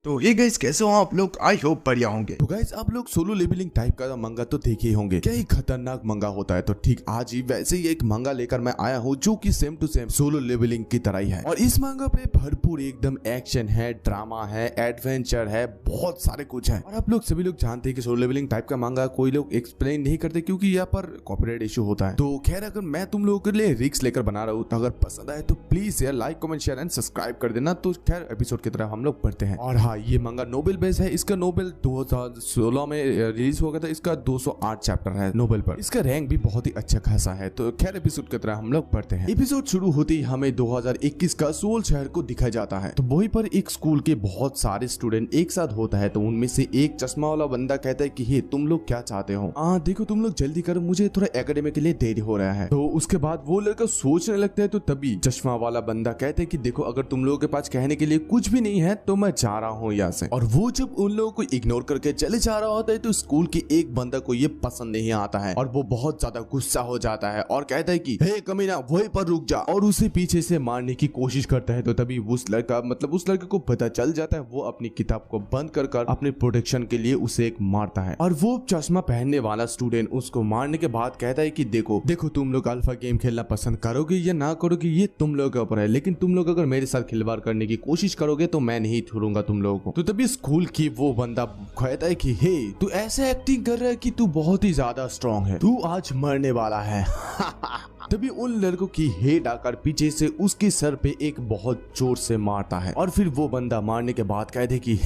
तो ये गाइस कैसे हो आप लोग। आई होप बढ़िया होंगे। तो गाइस आप लोग सोलो लेवलिंग टाइप का मंगा तो देखे ही होंगे। क्या ही खतरनाक मंगा होता है। तो ठीक आज ही वैसे ही एक मंगा लेकर मैं आया हूँ जो कि same to same solo levelling की तरह ही है। और इस मंगा पे भरपूर एकदम एक्शन है, ड्रामा है, एडवेंचर है, बहुत सारे कुछ है। और आप लोग सभी लोग जानते हैं कि सोलो लेवलिंग टाइप का मंगा कोई लोग एक्सप्लेन नहीं करते क्योंकि यहाँ पर कॉपीराइट इशू होता है। तो खैर अगर मैं तुम लोगों के लिए रिस्क लेकर बना रहा हूँ तो अगर पसंद आए तो प्लीज यार like comment share and subscribe कर देना। तो खैर एपिसोड की तरह हम लोग बढ़ते हैं। और हाँ, ये मंगा नोबेल बेस है। इसका नोबेल 2016 में रिलीज हो गया था। इसका 208 चैप्टर है नोबेल पर। इसका रैंक भी बहुत ही अच्छा खासा है। तो खैर एपिसोड की तरह हम लोग पढ़ते हैं। एपिसोड शुरू होते ही हमें 2021 का सोल शहर को दिखाया जाता है। तो वहीं पर एक स्कूल के बहुत सारे स्टूडेंट एक साथ होता है। तो उनमें से एक चश्मा वाला बंदा कहता है कि हे तुम लोग क्या चाहते हो। देखो तुम लोग जल्दी करो, मुझे थोड़ा एकेडमी के लिए देरी हो रहा है। तो उसके बाद वो लड़का सोचने लगता है। तो तभी चश्मा वाला बंदा कहते है कि देखो अगर तुम लोगों के पास कहने के लिए कुछ भी नहीं है तो मैं जा रहा हूँ यहाँ से। और वो जब उन लोगों को इग्नोर करके चले जा रहा होता है तो स्कूल के एक बंदा को ये पसंद नहीं आता है और वो बहुत ज्यादा गुस्सा हो जाता है और कहता है कि हे कमीना वहीं पर रुक जा, और उसे पीछे से मारने की कोशिश करता है। तो तभी उस लड़के को पता चल जाता है। वो अपनी किताब को बंद कर अपने प्रोटेक्शन के लिए उसे एक मारता है। और वो चश्मा पहनने वाला स्टूडेंट उसको मारने के बाद कहता है कि देखो तुम लोग अल्फा गेम खेलना पसंद करोगे या ना करोगे ये तुम लोगों के ऊपर है, लेकिन तुम लोग अगर मेरे साथ खिलवाड़ करने की कोशिश करोगे तो मैं नहीं छोड़ूंगा तुम लोगों को। तो तभी स्कूल की वो बंदा कहता है कि हे तू ऐसे एक्टिंग कर रहा है कि तू बहुत ही ज्यादा स्ट्रांग है, तू आज मरने वाला है। तभी उन लड़कों की हेड आकर पीछे से उसके सर पे एक बहुत जोर से मारता है। और फिर वो बंदा मारने के बाद कहते कि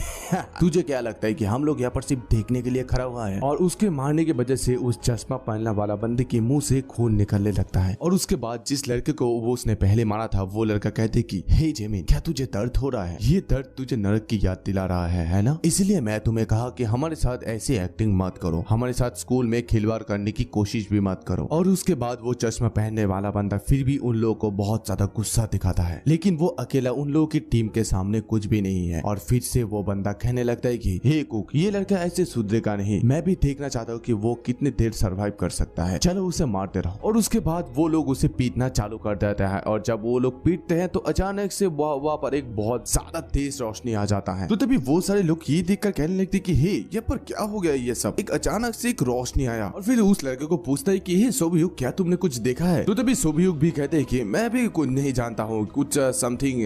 तुझे क्या लगता है कि हम लोग यहाँ पर सिर्फ देखने के लिए खड़ा हुआ है। और उसके मारने की वजह से उस चश्मा पहनने वाला बंदे के मुंह से खून निकलने लगता है। और उसके बाद जिस लड़के को वो उसने पहले मारा था वो लड़का कहते कि हे जेमिन क्या तुझे दर्द हो रहा है, ये दर्द तुझे नरक की याद दिला रहा है ना, इसलिए मैं तुम्हें कहा कि हमारे साथ ऐसी एक्टिंग मत करो, हमारे साथ स्कूल में खिलवाड़ करने की कोशिश भी मत करो। और उसके बाद वो चश्मा पहनने वाला बंदा फिर भी उन लोगों को बहुत ज्यादा गुस्सा दिखाता है, लेकिन वो अकेला उन लोगों की टीम के सामने कुछ भी नहीं है। और फिर से वो बंदा कहने लगता है कि हे कुक ये लड़का ऐसे सुधरेगा नहीं, मैं भी देखना चाहता हूँ कि वो कितने देर सरवाइव कर सकता है, चलो उसे मारते रहो। और उसके बाद वो लोग उसे पीटना चालू कर देता है। और जब वो लोग पीटते हैं तो अचानक से वहाँ पर एक बहुत ज्यादा तेज रोशनी आ जाता है। तो तभी वो सारे लोग ये देखकर कहने लगते कि हे ये पर क्या हो गया, ये सब एक अचानक से एक रोशनी आया। और फिर उस लड़के को पूछता है कि हे सोभियुग क्या तुमने कुछ देखा है। तो तभी सोभियुग भी कहते हैं कि मैं भी कुछ नहीं जानता हूँ, कुछ समथिंग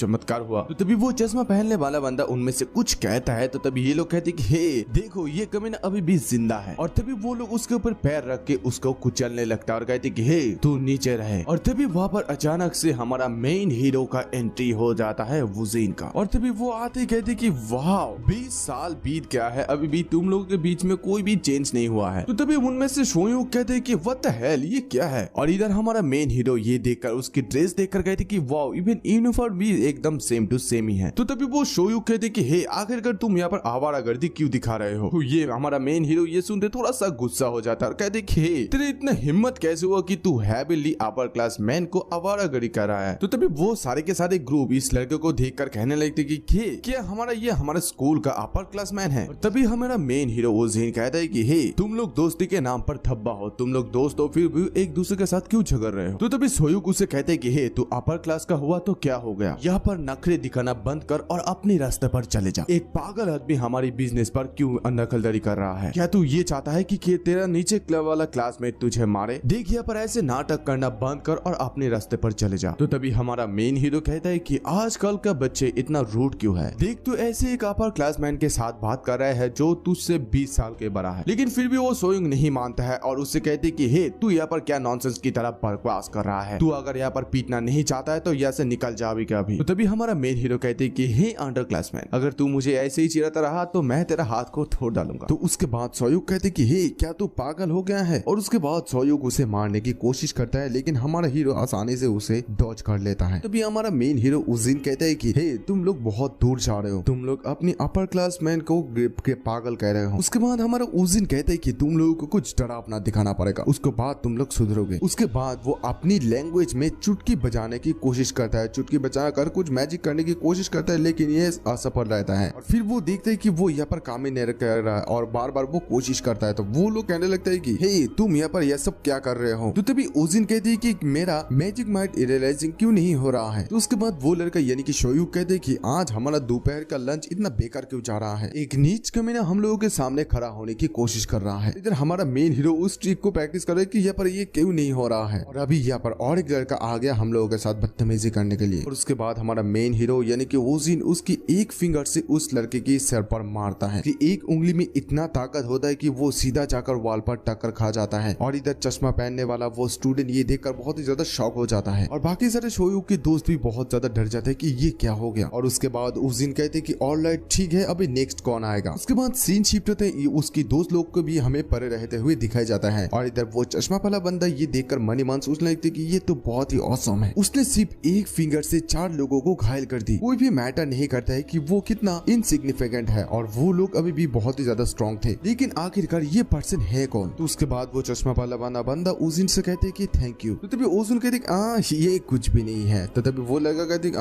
चमत्कार हुआ। तो तभी वो चश्मा पहनने वाला बंदा उनमें से कुछ कहता है। तो तभी ये लोग कहते हैं कि हे देखो ये कमीना अभी भी जिंदा है। और तभी वो लोग उसके ऊपर पैर रख के उसको कुचलने लगता है और कहते कि हे तू नीचे रहे। और तभी वहाँ पर अचानक से हमारा मेन हीरो का एंट्री हो जाता है वुजीन का। और तभी वो आते कहते कि वाह 20 साल बीत गया है, अभी भी तुम लोगों के बीच में कोई भी चेंज नहीं हुआ है। तो तभी उनमें से शोयुग कहते हैं कि व्हाट द हेल ये क्या है। और इधर हमारा मेन हीरो ये देखकर उसकी ड्रेस देखकर कहते कि वाह इवन यूनिफॉर्म भी एकदम सेम टू सेम ही है। तो तभी वो शोयुग कहते कि हे आखिरकार तुम यहाँ पर आवारागर्दी क्यों दिखा रहे हो। ये हमारा मेन हीरो ये सुनते थोड़ा सा गुस्सा हो जाता है और कहते कि हे तेरे इतना हिम्मत कैसे हुआ कि तू हैविली अपर क्लास मैन को आवारागर्दी कर रहा है। तो तभी वो सारे के सारे ग्रुप इस लड़के को देखकर कहने लगते कि क्या हमारा स्कूल का अपर क्लास मैन है। और तभी हमारा मेन हीरो वुजीन कहता है कि हे तुम लोग दोस्ती के नाम पर धब्बा हो, तुम लोग दोस्त हो फिर भी एक दूसरे के साथ क्यों झगड़ रहे हो। तो तभी शोयुग उसे कहते हैं कि हे तू अपर क्लास का हुआ तो क्या हो गया, यहाँ पर नखरे दिखाना बंद कर और अपने रास्ते पर चले जा। एक पागल आदमी हमारी बिजनेस पर क्यों दखलदारी कर रहा है, क्या तू ये चाहता है कि तेरा नीचे क्लब वाला क्लासमेट तुझे मारे। देख यहाँ पर ऐसे नाटक करना बंद कर और अपने रास्ते पर चले जा। तो तभी हमारा मेन हीरो कहता है कि आजकल का बच्चे इतना रूड क्यों है, देख तू ऐसे एक अपर क्लासमैन के साथ बात कर रहा है जो तुझसे 20 साल के बड़ा है। लेकिन फिर भी वो शोयुग नहीं मानता है और उससे कहते कि हे तू यहाँ पर क्या नॉनसेंस की तरह बकवास कर रहा है, तू अगर यहाँ पर पीटना नहीं चाहता है तो यहाँ से निकल जा अभी का अभी। तो तभी हमारा मेन हीरो कहते कि हे अंडर क्लासमैन अगर तू मुझे ऐसे ही चिढ़ाता रहा तो मैं तेरा हाथ को तोड़ डालूंगा। तो उसके बाद शोयुग कहते कि हे क्या तू पागल हो गया है। और उसके बाद शोयुग उसे मारने की कोशिश करता है लेकिन हमारा हीरो आसानी से उसे डॉज कर लेता है। तभी हमारा मेन हीरो वुजीन कहता है कि हे तुम लोग बहुत दूर जा रहे हो, तुम लोग अपनी अपर क्लास मैन को के पागल कह रहे हो। उसके बाद हमारा वुजीन कहता है कि तुम लोगों को कुछ डरावना दिखाना पड़ेगा, उसके बाद तुम लोग सुधरोगे। उसके उसके बाद वो अपनी लैंग्वेज में चुटकी बजाने की कोशिश करता है, चुटकी बजाकर कुछ मैजिक करने की कोशिश करता है, लेकिन ये असफल रहता है। और फिर वो देखते है कि वो यहाँ पर काम ही नहीं कर रहा है और बार बार वो कोशिश करता है। तो वो लोग कहने लगता है कि हे तुम यहाँ पर यह सब क्या कर रहे हो। तो तभी ओजिन कहती है कि मेरा मैजिक माइंड रियलाइजिंग क्यों नहीं हो रहा है। तो उसके बाद वो लड़का यानी कि शोयुक कहते हैं कि आज हमारा दोपहर का लंच इतना बेकार क्यों जा रहा है। एक नीच कमीना हम लोगों के सामने खड़ा होने की कोशिश कर रहा है। इधर हमारा मेन हीरो उस ट्रिक को प्रैक्टिस कर रहा है कि यहाँ पर ये क्यों नहीं हो रहा है। और अभी यहाँ पर और एक लड़का आ गया हम लोगों के साथ बदतमीजी करने के लिए। और उसके बाद हमारा मेन हीरो यानी कि ओजिन उसकी एक फिंगर से उस लड़के के सर पर मारता है कि एक उंगली में इतना ताकत होता है कि वो सीधा जाकर वॉल पर टक्कर खा जाता है। और इधर चश्मा पहनने वाला वो स्टूडेंट ये देखकर बहुत ही ज्यादा शॉक हो जाता है। और बाकी सारे शोयुक के दोस्त भी बहुत ज्यादा डर जाते हैं कि ये क्या हो गया। और उसके बाद ओजिन कहते हैं कि ऑलराइट ठीक है, अभी नेक्स्ट कौन आएगा। उसके बाद सीन शिफ्ट होते हैं, उसकी दोस्त लोग को भी हमें परे रहते हुए दिखाई जाता है। और इधर वो चश्मा वाला बंदा ये देखकर मन ही मन सोचने लगते कि ये तो बहुत ही ऑसम है, उसने सिर्फ एक फिंगर से 4 लोगों को घायल कर दी। कोई भी मैटर नहीं करता है कि वो कितना इनसिग्निफिकेंट है और वो लोग अभी भी बहुत ही ज्यादा स्ट्रॉन्ग थे, लेकिन आखिरकार ये पर्सन है कौन। तो उसके बाद वो चश्मा वाला बंदा ओजिन से कहते कि थैंक यू। तो तभी ओजिन कहते ये कुछ भी नहीं है। तो तभी वो लड़का कहते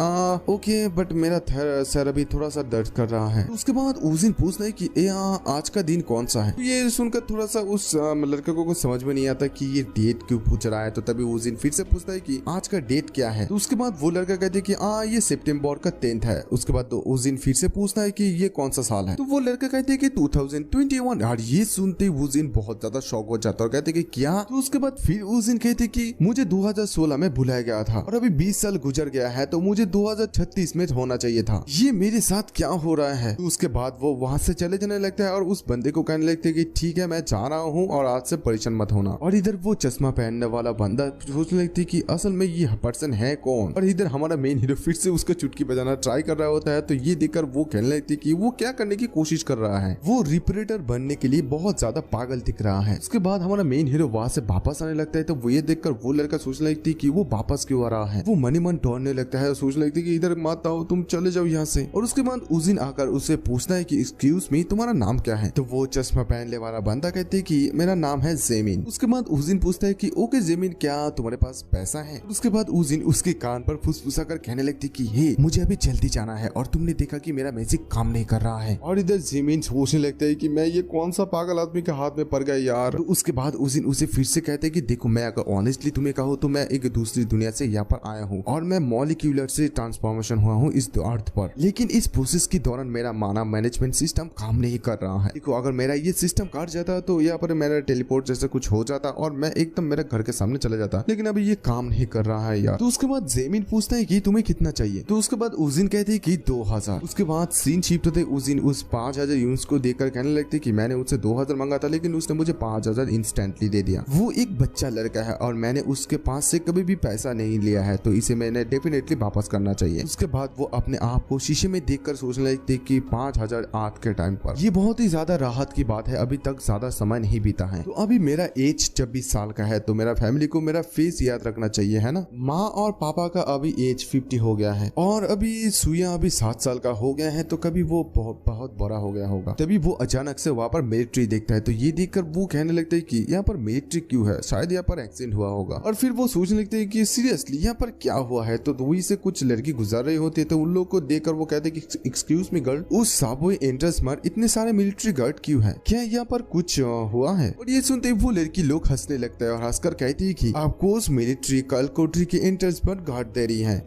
ओके बट मेरा सर अभी थोड़ा सा दर्द कर रहा है। तो उसके बाद ओजिन पूछता है कि आज का दिन कौन सा है। तो ये सुनकर थोड़ा सा उस लड़के को कुछ समझ में नहीं आता कि ये डेट क्यों पूछ रहा है। तो तभी ओजिन फिर से पूछता है कि आज का डेट क्या है। तो उसके बाद वो लड़का कहते कि ये सितंबर का 10th है। उसके बाद तो ओजिन फिर से पूछता है कि ये कौन सा साल है। तो वो लड़का कहते हैं कि 2021। यार ये सुनते ओजिन बहुत ज्यादा शॉक हो जाता है और कहते कि क्या। तो उसके बाद फिर ओजिन कहते कि मुझे 2016 में बुलाया गया था और अभी 20 साल गुजर गया है, तो मुझे 2036 में होना चाहिए था। ये मेरे साथ क्या हो रहा है। तो उसके बाद वो वहां से चले जाने लगता है और उस बंदे को कहने लगते है कि ठीक है मैं जा रहा हूँ और आज से परेशान मत होना। और इधर वो चश्मा पहनने वाला बंदा सोचने लगती है कि असल में ये पर्सन है कौन। और इधर हमारा मेन हीरो फिर से उसका चुटकी बजाना ट्राई कर रहा होता है। तो ये देखकर वो कहने लगती है कि वो क्या करने की कोशिश कर रहा है, वो रिपरेटर बनने के लिए बहुत ज्यादा पागल दिख रहा है। उसके बाद हमारा मेन हीरो वहां से वापस आने लगता है। तो वो ये देखकर वो लड़का सोचने लगती है कि वो वापस क्यों आ रहा है। वो मन ही मन दौड़ने लगता है और सोचने लगती है कि इधर मत आओ, तुम चले जाओ यहाँ से। और उसके बाद ओजिन आकर उससे पूछता है कि एक्सक्यूज मी तुम्हारा नाम क्या है। तो वो चश्मा पहनने वाला बंदा कहते है कि मेरा नाम है जेमिन। उसके बाद ओजिन पूछता है कि ओके जेमिन क्या तुम्हारे पास पैसा है। उसके बाद ओजिन उसके कान पर फुसफुसा कर कहने लगती कि हे मुझे अभी जल्दी जाना है और तुमने देखा कि मेरा मैजिक काम नहीं कर रहा है। और इधर जेमिन सोचने लगता है कि मैं ये कौन सा पागल आदमी के हाथ में पड़ गया यार। तो उसके बाद ओजिन उसे फिर से कहते हैं कि देखो मैं अगर ऑनेस्टली तुम्हें कहूँ तो मैं एक दूसरी दुनिया से यहाँ पर आया हूँ और मैं मॉलिक्यूलर से ट्रांसफॉर्मेशन हुआ हूँ इस अर्थ पर, लेकिन इस प्रोसेस के दौरान मेरा मानव मैनेजमेंट सिस्टम काम नहीं कर रहा है। देखो अगर मेरा ये सिस्टम काट जाता तो यहाँ पर मेरा टेलीपोर्ट जैसा कुछ हो जाता और मैं एकदम मेरे घर के सामने चले जाता, लेकिन अभी ये काम नहीं कर रहा है यार। तो उसके बाद जेमिन पूछता है कि तुम्हें कितना चाहिए। तो उसके बाद ओजिन कहते हैं कि 2000। उसके बाद सीन शिफ्ट होते ओजिन उस 5000 यूनिट्स को देखकर कहने लगते कि मैंने उससे 2000 मांगा था लेकिन उसने मुझे 5000 इंस्टेंटली दे दिया। वो एक बच्चा लड़का है और मैंने उसके पास से कभी भी पैसा नहीं लिया है, तो इसे मैंने डेफिनेटली वापस करना चाहिए। उसके बाद वो अपने आप को शीशे में देखकर सोचने लगते कि 5000 आज के टाइम पर ये बहुत ही ज्यादा राहत की बात है, अभी तक ज्यादा समय नहीं बीता है। तो अभी मेरा एज 26 साल का है, तो मेरा फैमिली को मेरा फेस याद रखना चाहिए है ना। माँ और पापा का अभी एज 50 हो गया है और अभी सुया अभी 7 साल का हो गया है, तो कभी वो बहुत बड़ा हो गया होगा। तभी वो अचानक से वहाँ पर मिलिट्री देखता है। तो ये देखकर वो कहने लगता है कि यहाँ पर मिलिट्री क्यों है, शायद यहाँ पर एक्सीडेंट हुआ होगा। और फिर वो सोचने लगते हैं कि सीरियसली यहाँ पर क्या हुआ है। तो वही से कुछ लड़की गुजर रही होती है, तो उन लोग को देखकर वो कहते हैं कि एक्सक्यूज मी गर्ल, उस सबवे एंट्रेंस पर इतने सारे मिलिट्री गार्ड क्यों हैं? क्या यहाँ पर कुछ हुआ है? और ये सुनते ही वो लड़की लोग हंसने लगता है और हंसकर कहती है कि आपको उस मिलिट्री कल कोठरी के एंट्रेंस पर गार्ड दे रही है।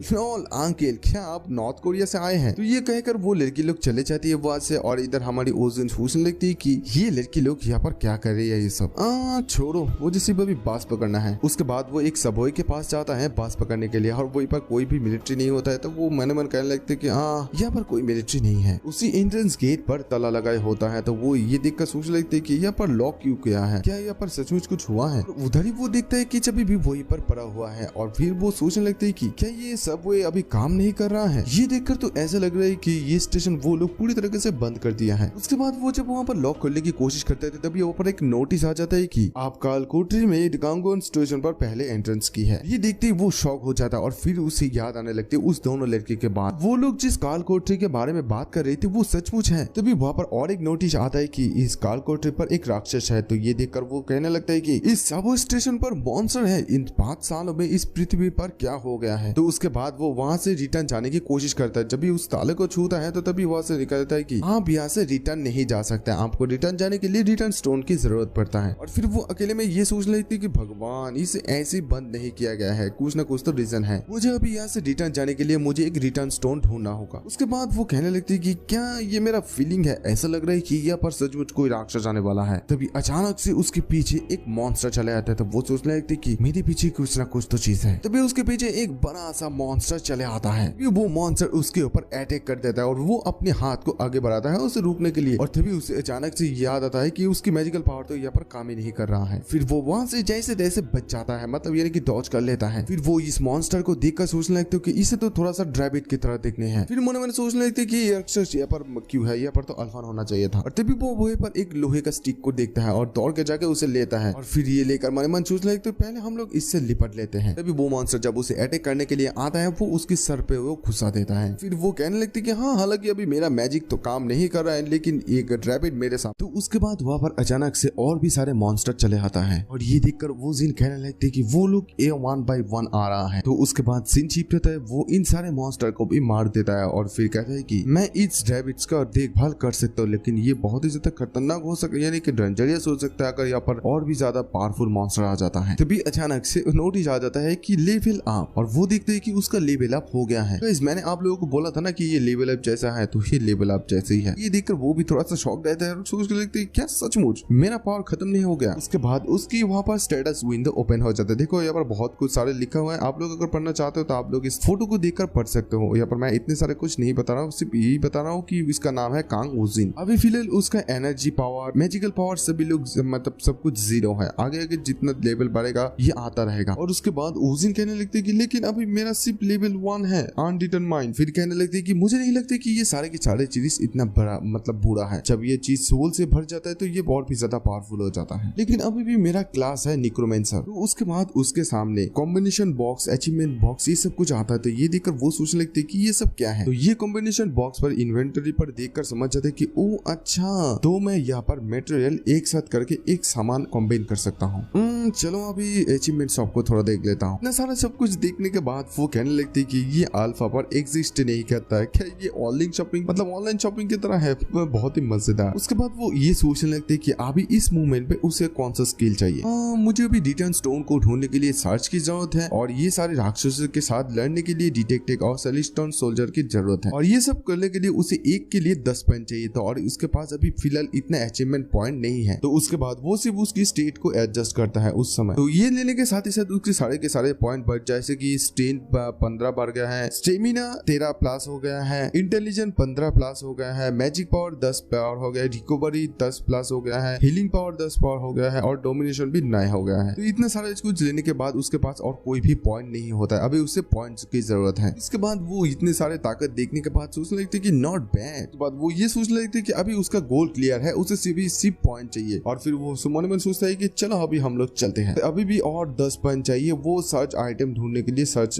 अंकल क्या आप नॉर्थ कोरिया से आए हैं? तो ये कहकर वो लड़की लोग चले जाती है वहां से। और इधर हमारी ओजिन सोचने लगती है कि ये लड़की लोग यहाँ पर क्या कर रही है ये सब। छोड़ो, मुझे सिर्फ अभी बस पकड़ना है। उसके बाद वो एक सबवे के पास जाता है बस पकड़ने के लिए और वहीं पर कोई भी मिलिट्री नहीं होता है। तो वो मन मन कहने लगते कि यहाँ पर कोई मिलिट्री नहीं है। उसी एंट्रेंस गेट पर ताला लगाए होता है। तो वो ये देखकर सोचने लगते कि यहाँ पर लॉक क्यों किया है, क्या यहाँ पर सचमुच कुछ हुआ है। तो उधर ही वो देखता है कि अभी भी वहीं पर पड़ा हुआ है। और फिर वो सोचने लगते है कि क्या ये सबवे अभी काम नहीं कर रहा है। ये देखकर तो ऐसा लग रहा है कि ये स्टेशन वो लोग पूरी तरीके से बंद कर दिया है। उसके बाद वो जब वहाँ पर लॉक खोलने की कोशिश करते थे तभी वहाँ पर एक नोटिस आ जाता है कि आप कालकोटरी में गांगोन स्टेशन पर पहले एंट्रेंस की है। ये देखते ही वो शॉक हो जाता है और फिर उसे याद आने लगती है उस दोनों लड़के के बाद वो लोग जिस कालकोटरी के बारे में बात कर रहे थे वो सचमुच है। तभी वहाँ पर और एक नोटिस आता है कि इस कालकोटरी पर एक राक्षस है। तो ये देखकर वो कहने लगता है कि इस सब स्टेशन पर मॉन्स्टर है इन 5 सालों में इस पृथ्वी पर क्या हो गया है। तो उसके बाद वो वहाँ से रिटर्न जाने की कोशिश करता है। जब भी उस ताले को छूता है तो तभी वहाँ से निकलता है कि आप यहाँ से रिटर्न नहीं जा सकते, आपको रिटर्न जाने के लिए रिटर्न स्टोन की जरूरत पड़ता है। और फिर वो अकेले में ये सोच लेती है कि भगवान इसे ऐसे बंद नहीं किया गया है, कुछ ना कुछ तो रीजन है, मुझे अभी यहाँ से रिटर्न जाने के लिए मुझे एक रिटर्न स्टोन ढूंढना होगा। उसके बाद वो कहने लगती है कि क्या ये मेरा फीलिंग है, ऐसा लग रहा है कि यहाँ पर सचमुच कोई राक्षस आने वाला है। तभी अचानक से उसके पीछे एक मॉन्स्टर चले आता है। तब वो सोचने लगती है कि मेरे पीछे कुछ ना कुछ तो चीज है। तभी उसके पीछे एक बड़ा सा मॉन्स्टर चले आता है। वो मॉन्स्टर उसके ऊपर अटैक कर देता है और वो अपने हाथ को आगे बढ़ाता है उसे रोकने के लिए। और तभी उसे अचानक से याद आता है कि उसकी मैजिकल पावर तो यहाँ पर काम ही नहीं कर रहा है। फिर वो वहां से जैसे तैसे बच जाता है, मतलब यानी कि डॉज कर लेता है। फिर वो इस मॉन्स्टर को देखकर सोचने लगते हो कि इसे तो थोड़ा सा ड्रैबिट की तरह देखने हैं। फिर मन में सोचने लगते कि ये राक्षस यहाँ पर क्यों है, यहाँ पर तो अल्फान होना चाहिए था। और तभी वो वहीं पर एक लोहे का स्टिक को देखता है और दौड़ के जाके उसे लेता है। और फिर ये लेकर मन सोचने लगते पहले हम लोग इससे लिपट लेते हैं। तभी वो मॉन्स्टर जब उसे अटैक करने के लिए आता है वो उसके सर पे वो घुसा देता है। फिर वो कहने लगती कि हाँ, हालांकि अभी मेरा मैजिक तो काम नहीं कर रहा है, लेकिन एक रैबिट मेरे साथ। तो उसके बाद वहाँ पर अचानक से और भी सारे मॉन्स्टर चले आता है और ये देखकर वो जिन कहने लगते कि वो लोग ए 1 by 1 आ रहा है। तो उसके बाद सिन चीप रहता है, वो इन सारे मॉन्स्टर को भी मार देता है और फिर कहता है कि मैं इस रैबिट्स का देखभाल कर सकता हूँ, लेकिन ये बहुत ही ज्यादा खतरनाक हो सकता है, यानी कि डेंजरियस हो सकता है अगर यहाँ पर और भी ज्यादा पावरफुल मॉन्स्टर आ जाता है। तभी अचानक से नोटिस आ जाता है कि लेवल अप, और वो देखते हैं कि उसका लेवल अप हो गया है। तो मैंने आप लोगों को बोला था ना कि ये लेवल अप जैसा है, तो ये लेवल अप जैसे ही है। ये देखकर वो भी थोड़ा सा शॉक रहता है और सोचने लगते हैं क्या सचमुच मेरा पावर खत्म नहीं हो गया। उसके बाद उसकी वहाँ पर स्टेटस विंडो ओपन हो जाता है। देखो यहाँ पर बहुत कुछ सारे लिखा हुआ है, आप लोग अगर पढ़ना चाहते हो तो आप लोग इस फोटो को देखकर पढ़ सकते हो। यहाँ पर मैं इतने सारे कुछ नहीं बता रहा हूँ, सिर्फ यही बता रहा हूँ कि इसका नाम है कांग वुजिन। अभी फिलहाल उसका एनर्जी पावर, मैजिकल पावर सभी लोग मतलब सब कुछ 0 है। आगे आगे जितना लेवल बढ़ेगा ये आता रहेगा। और उसके बाद वुजिन कहने लगते कि लेकिन अभी मेरा सिर्फ लेवल 1 है, अनडिटरमाइंड। फिर कहने लगते कि मुझे नहीं लगता कि ये सारे के सारे चीज इतना बड़ा मतलब बुरा है। जब ये चीज सोल से भर जाता है तो ये बहुत भी ज्यादा पावरफुल हो जाता है, लेकिन अभी भी मेरा क्लास है निक्रोमेंसर। तो उसके बाद उसके सामने कॉम्बिनेशन बॉक्स, अचीवमेंट बॉक्स, ये सब कुछ आता है। तो ये देखकर वो सोचने लगते कि ये सब क्या है। तो ये कॉम्बिनेशन बॉक्स पर इन्वेंटरी पर देखकर समझ जाते कि ओ अच्छा, तो मैं यहाँ पर मटेरियल एक साथ करके एक सामान कॉम्बाइन कर सकता हूँ। चलो अभी अचीवमेंट शॉप को थोड़ा देख लेता हूँ। इतना सारा सब कुछ देखने के बाद वो कहने लगती कि ये अल्फा पर एग्जिस्ट नहीं करता है। क्या ये ऑनलाइन शॉपिंग मतलब ऑनलाइन शॉपिंग की तरह है? बहुत ही मजेदार। उसके बाद वो ये सोचने लगते कि अभी इस मूवमेंट पे उसे कौन सा स्किल चाहिए। मुझे अभी रिटर्न स्टोन को ढूंढने के लिए सर्च की जरूरत है, और ये सारे राक्षसों के साथ लड़ने के लिए डिटेक्टिव और सेलेस्टोन सोल्जर की जरूरत है, और ये सब करने के लिए उसे एक के लिए 10 पॉइंट चाहिए था, और उसके पास अभी फिलहाल इतना अचीवमेंट पॉइंट नहीं है। तो उसके बाद वो सिर्फ उसकी स्टेट को एडजस्ट करता है उस समय। तो ये लेने के साथ ही साथ उसके सारे के सारे पॉइंट बढ़, जैसे कि स्ट्रेंथ 15 बढ़ गया है, स्टेमिना 13 प्लस हो गया है, इंटेलिजेंस 15 प्लस हो गया है, मैजिक पावर 10 पावर हो गया है, रिकवरी 10 प्लस हो गया है, हीलिंग पावर 10 पावर हो गया है, और डोमिनेशन भी 9 हो गया है। तो इतना सारा कुछ लेने के बाद उसके पास और कोई भी पॉइंट नहीं होता है, अभी उसे पॉइंट्स की जरूरत है। इसके बाद वो इतने सारे ताकत देखने के बाद सोचने लगते कि नॉट बैड। उसके बाद वो ये सोचने लगते कि अभी उसका गोल क्लियर है, उसे सिर्फ पॉइंट चाहिए। और फिर वो मन में सोचता है कि चलो अभी हम लोग चलते हैं। अभी भी और 10 पॉइंट चाहिए वो सर्च आइटम ढूंढने के लिए। सर्च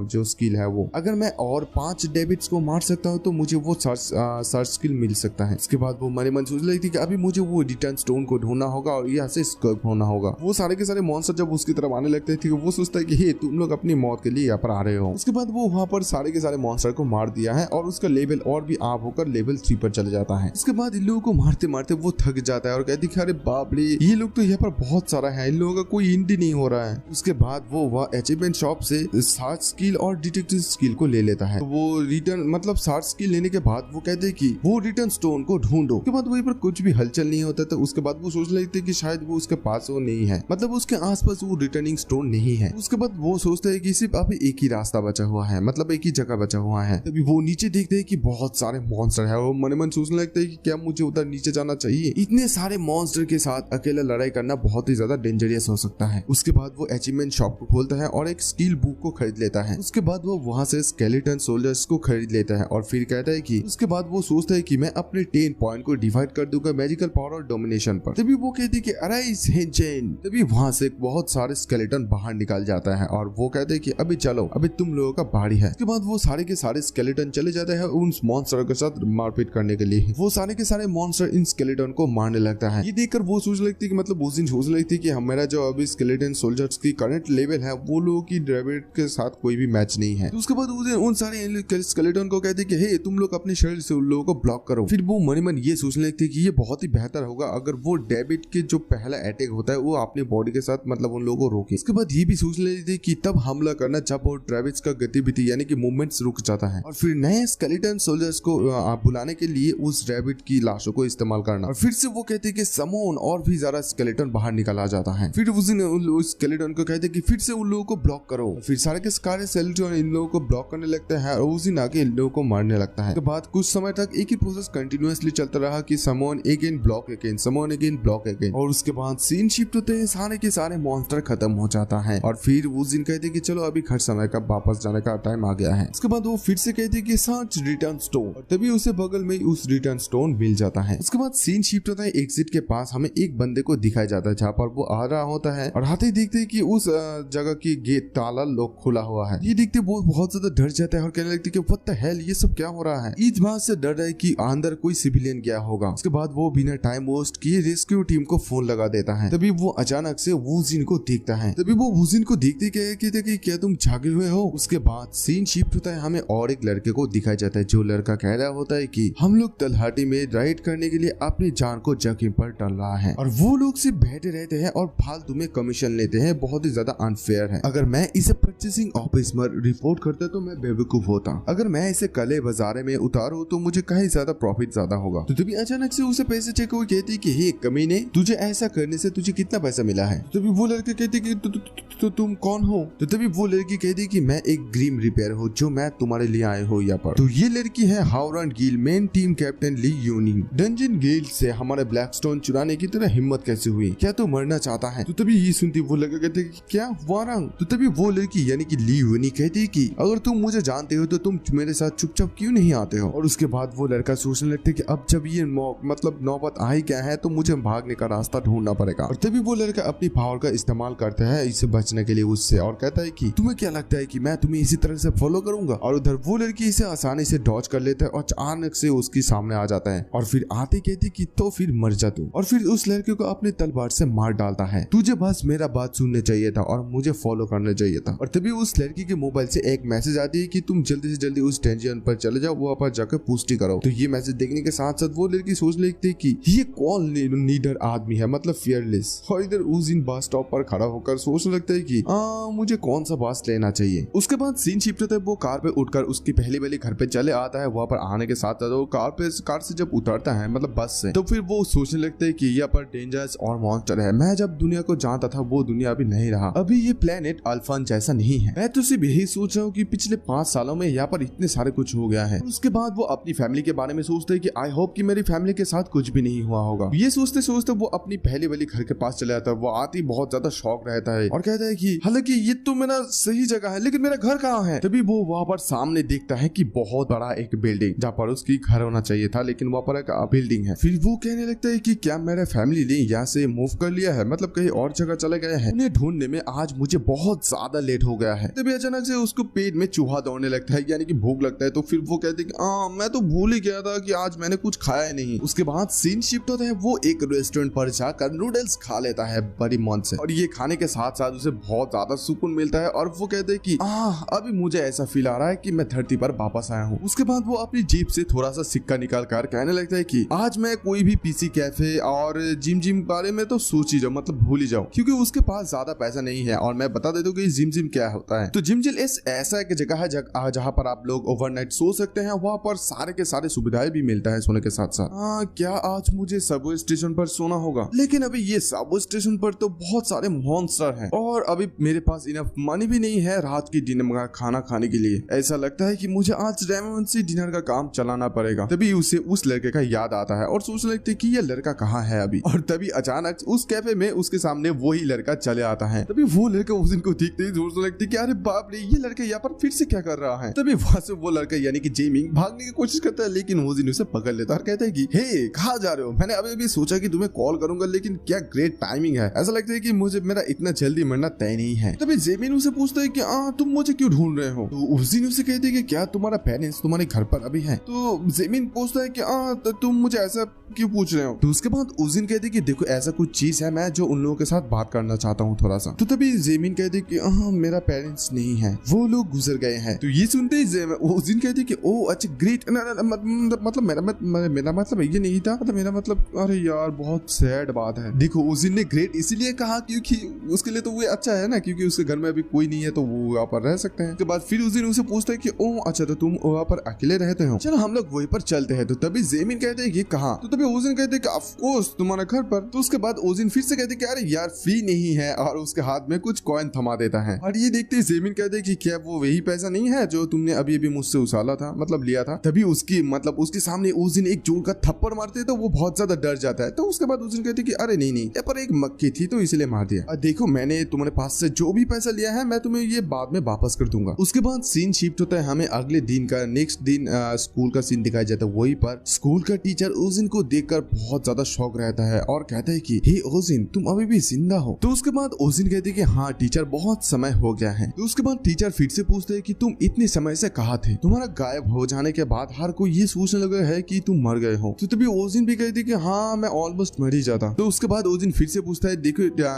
जो स्किल है वो, अगर मैं और 5 डेबिट्स को मार सकता हूँ तो मुझे वो सर्च स्किल मिल सकता है। इसके बाद वो मन सोच रही थी कि अभी मुझे वो रिटर्न स्टोन को ढूंढना होगा और यहाँ से स्कर्प होना होगा। वो सारे के सारे मॉन्स्टर जब उसकी तरफ आने लगते थे वो सोचता है कि हे तुम लोग अपनी मौत के लिए यहाँ पर आ रहे हो। उसके बाद वो वहाँ पर सारे के सारे मॉन्स्टर को मार दिया है और उसका लेवल और भी आप होकर लेवल 3 पर चले जाता है। इसके बाद इन लोगों को मारते मारते वो थक जाता है और कहती है अरे बाप रे, ये लोग तो यहाँ पर बहुत सारा है, इन लोगों का कोई एंड ही नहीं हो रहा है। उसके बाद वो वह अचीवमेंट शॉप से सर्च स्किल और डिटेक्टिव स्किल को ले लेता है। तो वो रिटर्न मतलब सर्च स्किल लेने के बाद वो कहते हैं कि वो रिटर्न स्टोन को ढूंढो। उसके बाद वहीं पर कुछ भी हलचल नहीं होता था। उसके बाद वो सोच लेते कि शायद वो उसके पास वो नहीं है, मतलब उसके आसपास वो रिटर्निंग स्टोन नहीं है। उसके बाद वो सोचते है कि सिर्फ अभी एक ही रास्ता बचा हुआ है, मतलब एक ही जगह बचा हुआ है। तभी वो नीचे देखते है कि बहुत सारे मॉन्स्टर है। वो मन सोचने लगता है कि क्या मुझे उधर नीचे जाना चाहिए? इतने सारे मॉन्स्टर के साथ अकेला लड़ाई करना बहुत ही ज्यादा डेंजरियस हो सकता है। उसके बाद वो अचीवमेंट शॉप को खोलता है और एक स्किल बुक को खरीद लेता है। उसके बाद वो वहां से स्केलेटन सोल्जर्स को खरीद लेता है और फिर कहता है कि उसके बाद वो सोचता है कि मैं अपने 10 पॉइंट को डिवाइड कर दूंगा मैजिकल पावर और डोमिनेशन पर। तभी वो कहती है कि अराइज हेंचेन। तभी वहां से बहुत सारे स्केलेटन बाहर निकल जाता है और वो कहते हैं कि अभी चलो, अभी तुम लोगों का बारी है। उसके बाद वो सारे के सारे स्केलेटन चले जाते हैं उन मॉन्स्टर के साथ मारपीट करने के लिए। वो सारे के सारे मॉन्स्टर इन स्केलेटन को मारने लगता है। ये देखकर वो सोच लगती है कि मतलब उस दिन सोच लगती है कि मेरा मेरा जो अभी स्केलेटन सोल्जर्स की करंट लेवल है वो लोगों की रैबिट के साथ कोई भी मैच नहीं है। तो उसके बाद उन सारे स्केलेटन को कहते कि हे तुम लोग अपने शरीर से उन लोगों को ब्लॉक करो। फिर वो मन ही मन ये सोचने लगते कि ये बहुत ही बेहतर होगा अगर वो रैबिट के जो पहला अटैक होता है वो अपने बॉडी के साथ मतलब उन लोगों को रोके। उसके बाद ये भी सोच लेते कि तब हमला करना जब वो रैबिट्स का गतिविधि यानी कि मूवमेंट्स रुक जाता है, और फिर नए स्केलेटन सोल्जर्स को बुलाने के लिए उस रैबिट की लाशों को इस्तेमाल करना। और फिर से वो कहते कि समोन और भी ज्यादा स्केलेटन बाहर निकल आ जाता है। फिर उस दिन स्केलेटन को कहते कि फिर से उन लोगों को ब्लॉक करो। फिर सारे के सारे स्केलेटन इन लोगों को ब्लॉक करने लगते हैं और उस दिन आगे इन लोगों को मारने लगता है। उसके बाद कुछ समय तक एक ही प्रोसेस कंटिन्यूअसली चलता रहा कि summon again block again, summon again block again. और उसके बाद सीन शिफ्ट होते हैं, सारे के सारे मॉन्स्टर खत्म हो जाता है। और फिर उस दिन कहते कि चलो अभी खर्च समय का वापस जाने का टाइम आ गया है। उसके बाद वो फिर से कहते कि सर्च रिटर्न स्टोन, और तभी उसे बगल में उस रिटर्न स्टोन मिल जाता है। उसके बाद सीन शिफ्ट होता है, एग्जिट के पास हमें एक बंदे को दिखाया जाता है जहाँ पर वो आ रहा होता है, और आते ही देखते हैं कि उस जगह की गेट ताला लॉक खुला हुआ है। ये देखते वो बहुत ज्यादा डर जाता है और कहने लगते कि व्हाट द हेल, ये सब क्या हो रहा है। इस बात से डर रहा है कि अंदर कोई सिविलियन गया होगा। उसके बाद वो बिना टाइम वेस्ट किए रेस्क्यू टीम को फोन लगा देता है। तभी वो अचानक से वूजिन को देखता है। तभी वो वूजिन को देखते कहते कि क्या तुम जागे हुए हो। उसके बाद सीन शिफ्ट होता है, हमें और एक लड़के को दिखाया जाता है। जो लड़का कह रहा होता है कि हम लोग तलहाटी में राइड करने के लिए अपनी जान को जोखिम पर डाल रहा है, और वो लोग सिर्फ बैठे रहते हैं और फालतू में कमीशन लेते हैं। बहुत ही ज्यादा अनफेयर है। अगर मैं इसे परचेसिंग ऑफिस में रिपोर्ट करता तो मैं बेवकूफ होता। अगर मैं इसे कले बाजारे में उतारू तो मुझे कहीं ज्यादा प्रॉफिट ज्यादा होगा। तो तभी अचानक से उसे पैसे चेक हुए, कहती कि हे कमीने, तुझे ऐसा करने से तुझे कितना पैसा मिला है। तभी वो लड़के कहते कि तो तुम कौन हो। तो तभी वो लड़की कहती कि मैं एक ग्रीम रिपेयर हूँ जो मैं तुम्हारे लिए आए हो यहाँ पर। तो ये लड़की है हावरन गिल, मेन टीम कैप्टन ली यूनी। डंजन गिल्ड से हमारे ब्लैकस्टोन चुराने की तेरा हिम्मत कैसे हुई, क्या तू मरना चाहता है। तो तभी ये सुनती वो लड़का कहते कि क्या वारंग। तो तभी वो लड़की यानी कि ली यूनी कहती कि अगर तुम मुझे जानते हो तो तुम मेरे साथ चुपचाप क्यों नहीं आते हो। और उसके बाद वो लड़का सोचने लगता है कि अब जब ये मतलब नौबत आई क्या है तो मुझे भागने का रास्ता ढूंढना पड़ेगा। और तभी वो लड़का अपनी पावर का इस्तेमाल करता है इसे बचने के लिए उससे, और कहता है कि तुम्हें क्या लगता है कि मैं तुम्हें इसी तरह से फॉलो करूंगा। और उधर वो लड़की इसे आसानी से डॉज कर लेता है और अचानक से उसके सामने आ जाता है, और फिर आते कहती कि तो फिर मर जा तू। और फिर उस लड़के को अपने तलवार से मार डालता है। तुझे बस मेरा बात सुनने चाहिए था और मुझे फॉलो करना चाहिए था। और तभी उस लड़की के मोबाइल से एक मैसेज आती है कि तुम जल्दी से जल्दी उस डेंजन पर चले जाओ, वहाँ पर जाकर पुष्टि करो। तो ये मैसेज देखने के साथ साथ वो लड़की सोच लेती है कि ये कौन लीडर आदमी है, मतलब फियरलेस। और इधर उस दिन बस स्टॉप पर खड़ा होकर सोचने लगता है कि मुझे कौन सा बस लेना चाहिए। उसके बाद सीन शिफ्ट होता है, वो कार पे उठकर उसकी पहली वाली घर पे चले आता है। वहाँ पर आने के साथ साथ वो कार से जब उतरता है मतलब बस से, तो फिर वो सोचने लगता है कि यहाँ पर डेंजरस और मॉन्स्टर है। मैं जब दुनिया को जानता था वो दुनिया अभी नहीं रहा। अभी ये प्लेनेट अल्फान जैसा नहीं है। मैं तो सिर्फ यही सोच रहा हूँ कि पिछले 5 सालों में यहाँ पर इतने सारे कुछ हो गया है। उसके बाद वो अपनी फैमिली के बारे में सोचते है कि आई होप कि मेरी फैमिली के साथ कुछ भी नहीं हुआ होगा। ये सोचते सोचते वो अपनी पहली वाली घर के पास चले जाता है। वो आती बहुत ज्यादा शौक रहता है और कहता है कि हालांकि ये तो मेरा सही जगह है लेकिन मेरा घर कहाँ है। तभी वो वहाँ पर सामने देखता है कि बहुत बड़ा एक बिल्डिंग जहाँ पर उसकी घर होना चाहिए था, लेकिन वहाँ पर एक बिल्डिंग है। फिर वो कहने लगता है कि क्या मेरा फैमिली ने यहाँ से मूव कर लिया है, मतलब कहीं और जगह चले गए हैं। उन्हें ढूंढने में आज मुझे बहुत ज्यादा लेट हो गया है। तभी अचानक से उसको पेट में चूहा दौड़ने लगता है, यानी कि भूख लगता है। तो फिर वो कहते हैं कि मैं तो भूल ही गया था कि आज मैंने कुछ खाया नहीं। उसके बाद सीन शिफ्ट होता है, वो एक रेस्टोरेंट पर जाकर नूडल्स खा लेता है बड़ी मन से, और ये खाने के साथ साथ उसे बहुत ज्यादा सुकून मिलता है। और वो कहते हैं कि अभी मुझे ऐसा फील आ रहा है कि मैं धरती पर वापस आया हूँ। उसके बाद वो अपनी जेब से थोड़ा सा सिक्का निकाल कर कहने लगता है कि आज मैं कोई भी पीसी कैफे और जिम बारे में तो सोच ही जाओ, मतलब भूल ही जाओ, क्योंकि उसके पास ज्यादा पैसा नहीं है। और मैं बता देता हूँ कि जिम क्या होता है। तो जिम ऐसा एक जगह है जहाँ पर आप लोग ओवरनाइट सो सकते हैं। वहाँ पर सारे के सारे सुविधाएं भी मिलता है सोने के साथ साथ। क्या आज मुझे सबवे स्टेशन पर सोना होगा, लेकिन अभी ये सबवे स्टेशन पर तो बहुत सारे मॉन्स्टर हैं और अभी मेरे पास इनफ मनी भी नहीं है रात की डिनर का खाना खाने के लिए। ऐसा लगता है कि मुझे आज रेमन से डिनर का काम चलाना पड़ेगा। तभी उसे उस लड़के का याद आता है और सोचने लगते हैं कि ये लड़का कहाँ है अभी। और तभी अचानक उस कैफे में उसके सामने वही लड़का चले आता है। तभी वो लड़का उस दिन को देखते ही सोचने लगते कि अरे बाप रे, ये लड़का यहाँ पर फिर से क्या कर रहा है। तभी वहां से वो लड़का यानी कि जेमिंग भागने की कोशिश करता है, लेकिन वो दिन उसे पकड़ लेता है और कहता है कि हे कहाँ जा रहे हो, मैंने अभी सोचा कि तुम्हें कॉल करूंगा, लेकिन क्या ग्रेट टाइमिंग है। ऐसा लगता है कि मुझे मेरा इतना जल्दी मरना तय नहीं है। तभी जेमिन उसे पूछता है कि तुम मुझे क्यों ढूंढ रहे हो। तो उस दिन उसे कहते हैं कि क्या तुम्हारा पेरेंट्स तुम्हारे घर पर अभी है। तो जेमिन पूछता है कि तुम मुझे ऐसा क्यों पूछ रहे हो। तो उसके बाद उस दिन कहते कि देखो ऐसा कुछ चीज है मैं जो उन लोगों लोगों के साथ बात करना चाहता हूँ थोड़ा सा। तो तभी जेमिन कहती कि हाँ मेरा पेरेंट्स नहीं है, वो लोग गुजर गए हैं। तो ये सुनते ही ओजिन कहती कि ओ अच्छा ग्रेट, मतलब मेरा मतलब ये नहीं था, मतलब मेरा मतलब अरे यार बहुत सैड बात है। देखो ओजिन ने ग्रेट इसीलिए कहा क्योंकि उसके लिए तो वो अच्छा है ना, क्योंकि उसके घर में अभी कोई नहीं है तो वो वहाँ पर रह सकते हैं। उसके बाद फिर ओजिन उसे पूछता है कि ओ अच्छा तो तुम वहाँ पर अकेले रहते हो, चलो हम लोग वहीं पर चलते हैं। तो तभी जेमिन कहते हैं कि कहाँ? तो तभी ओजिन कहते हैं कि ऑफ कोर्स तुम्हारे घर पर। तो उसके बाद ओजिन फिर से कहते हैं कि अरे यार फी नहीं है, और उसके हाथ में कुछ कॉइन थमा देता है। और ये देखते ही जेमिन कहते हैं कि क्या वो वही पैसा नहीं है जो तुमने अभी अभी मुझसे उछाला था, मतलब लिया था? तभी उसके सामने ओजिन एक जोर का थप्पड़ मारते हैं तो वो बहुत ज्यादा डर जाता है। तो उसके बाद ओजिन कहते हैं कि अरे नहीं ये पर एक मक्खी थी तो इसलिए मार दिया। देखो मैंने तुम्हारे पास से जो भी पैसा लिया है मैं तुम्हें ये बाद में वापस कर दूंगा। उसके बाद सीन शिफ्ट होता है हमें अगले दिन का, नेक्स्ट दिन स्कूल का सीन दिखाया जाता है। वहीं पर स्कूल का टीचर ओजिन को देखकर बहुत ज्यादा शॉक रहता है और कहता है कि हे ओजिन तुम अभी भी जिंदा हो? तो उसके बाद ओजिन कहते हैं कि हाँ टीचर बहुत समय हो गया है। तो उसके बाद टीचर फिर से पूछते हैं कि तुम इतने समय से कहाँ थे? तुम्हारा गायब हो जाने के बाद हर कोई ये सोचने लगा है कि तुम मर गए हो। तो तभी ओजिन भी कहती है कि हाँ मैं ऑलमोस्ट मर ही जाता। तो उसके बाद ओजिन फिर से पूछता है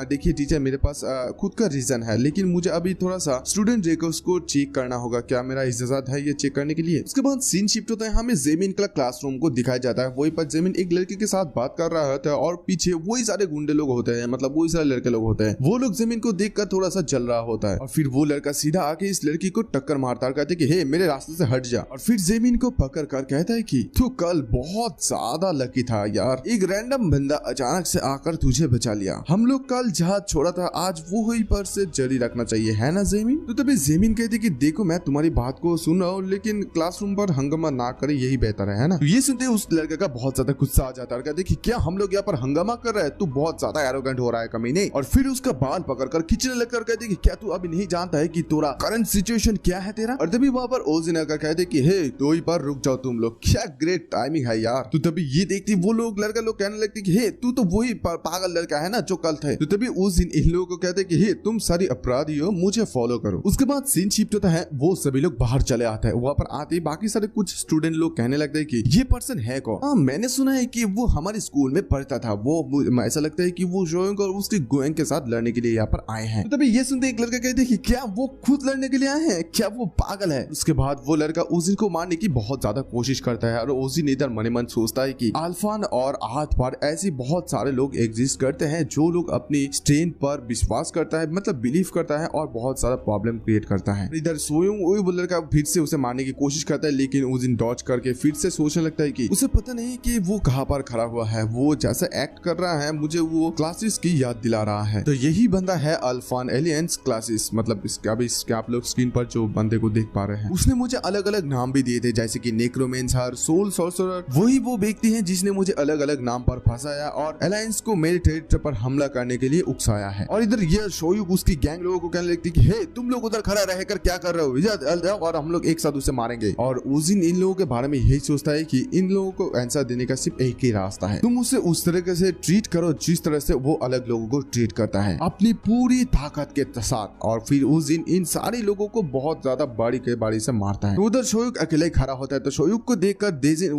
देखिए टीचर मेरे पास खुद का रीजन है, लेकिन मुझे अभी थोड़ा सा स्टूडेंट रिकॉर्ड्स को चेक करना होगा, क्या मेरा इजाजत है ये चेक करने के लिए? उसके बाद सीन शिफ्ट होता है हमें जेमिन का क्लासरूम को दिखाया जाता है। वहीं पर जेमिन एक लड़के के साथ बात कर रहा होता है और पीछे वही सारे गुंडे लोग होते हैं, मतलब वही सारे लड़के लोग होते हैं। वो लोग जेमिन को देखकर थोड़ा सा जल रहा होता है और फिर वो लड़का सीधा आके इस लड़की को टक्कर मारता है, कहते हैं कि हे मेरे रास्ते से हट जा। और फिर जेमिन को पकड़ कर कहता है कि तू कल बहुत ज्यादा लकी था यार, एक रैंडम बंदा अचानक से आकर तुझे बचा लिया। हम लोग कल जहाज छोड़ा था आज वो वही पर से जारी रखना चाहिए, है ना जेमिन? तो तभी जेमिन कहती कि देखो मैं तुम्हारी बात को सुन रहा हूँ लेकिन क्लासरूम पर हंगामा ना करे यही बेहतर है ना? तो ये सुनते उस लड़के का बहुत ज्यादा गुस्सा आ जाता है, कहते कि क्या हम लोग यहाँ पर हंगामा कर रहे हैं? तू बहुत ज्यादा एरोगेंट हो रहा है कमीने। और फिर उसका बाल पकड़कर खींचने लगकर कहते कि क्या तू अभी नहीं जानता है कि तोरा करंट सिचुएशन क्या है तेरा? और तभी वहाँ पर ओजिन आकर कहते कि हे तो ही पर रुक जाओ तुम लोग, क्या ग्रेट टाइमिंग है यार। तो तभी ये देखती वो लोग लड़का लोग कहने लगते कि हे तू तो वही पागल लड़का है ना जो कल थे। तो तभी ओजिन इन लोगों को कहते कि हे तुम सारी अपराधी हो, मुझे फॉलो करो। उसके बाद सीन शिफ्ट होता है, वो सभी लोग बाहर चले आते हैं। वहाँ पर आते ही बाकी सारे कुछ स्टूडेंट लोग कहने लगते हैं कि ये पर्सन है कौन? हाँ मैंने सुना है कि वो हमारे स्कूल में पढ़ता था, वो ऐसा लगता है कि वो जोइंग और उसके गोइंग के साथ लड़ने के लिए यहाँ पर आए हैं। तो तभी ये सुनते एक लड़का कहते हैं कि क्या वो खुद लड़ने के लिए आए हैं, क्या वो पागल है? उसके बाद वो लड़का ओजिन को मारने की बहुत ज्यादा कोशिश करता है और ओजिन इधर मने मन सोचता है कि अल्फान और आहत पर ऐसे बहुत सारे लोग एग्जिस्ट करते हैं जो लोग अपनी स्ट्रेंथ पर विश्वास करता है, मतलब बिलीव करता है और बहुत सारा प्रॉब्लम क्रिएट करता है। इधर सोयूंग वो लड़का फिर से उसे मारने की कोशिश करता है लेकिन ओजिन डॉज करके फिर से सोचने लगता है कि उसे पता नहीं कि वो कहाँ पर खड़ा हुआ है, वो जैसा एक्ट कर रहा है मुझे वो क्लासेस की याद दिला रहा है। तो यही बंदा है अल्फान एलियंस क्लासेस, मतलब इसके आप लोग स्क्रीन पर जो बंदे को देख पा रहे हैं। उसने मुझे अलग अलग नाम भी दिए थे जैसे कि नेक्रोमेंसर, सोल सॉर्सरर। वही वो व्यक्ति है जिसने मुझे अलग अलग नाम पर फंसाया और अलायंस को मेरे टेरिटरी पर हमला करने के लिए उकसाया है। और इधर ये शोयुग उसकी गैंग लोगों को कहने लगती कि हे तुम लोग उधर खड़ा रहकर क्या कर रहे हो, और हम लोग एक साथ उसे मारेंगे। और ओजिन इन लोगों के बारे में यही सोचता है कि इन लोगों को आंसर देने का सिर्फ एक ही रास्ता है, तुम उसे उस तरह से ट्रीट करो जिस तरह से वो अलग लोगों को ट्रीट करता है अपनी पूरी ताकत के साथ। और फिर ओजिन इन सारे लोगों को बहुत ज्यादा बारी से मारता है। तो उधर शोयुग अकेले खड़ा होता है, तो शोयुग को देखकर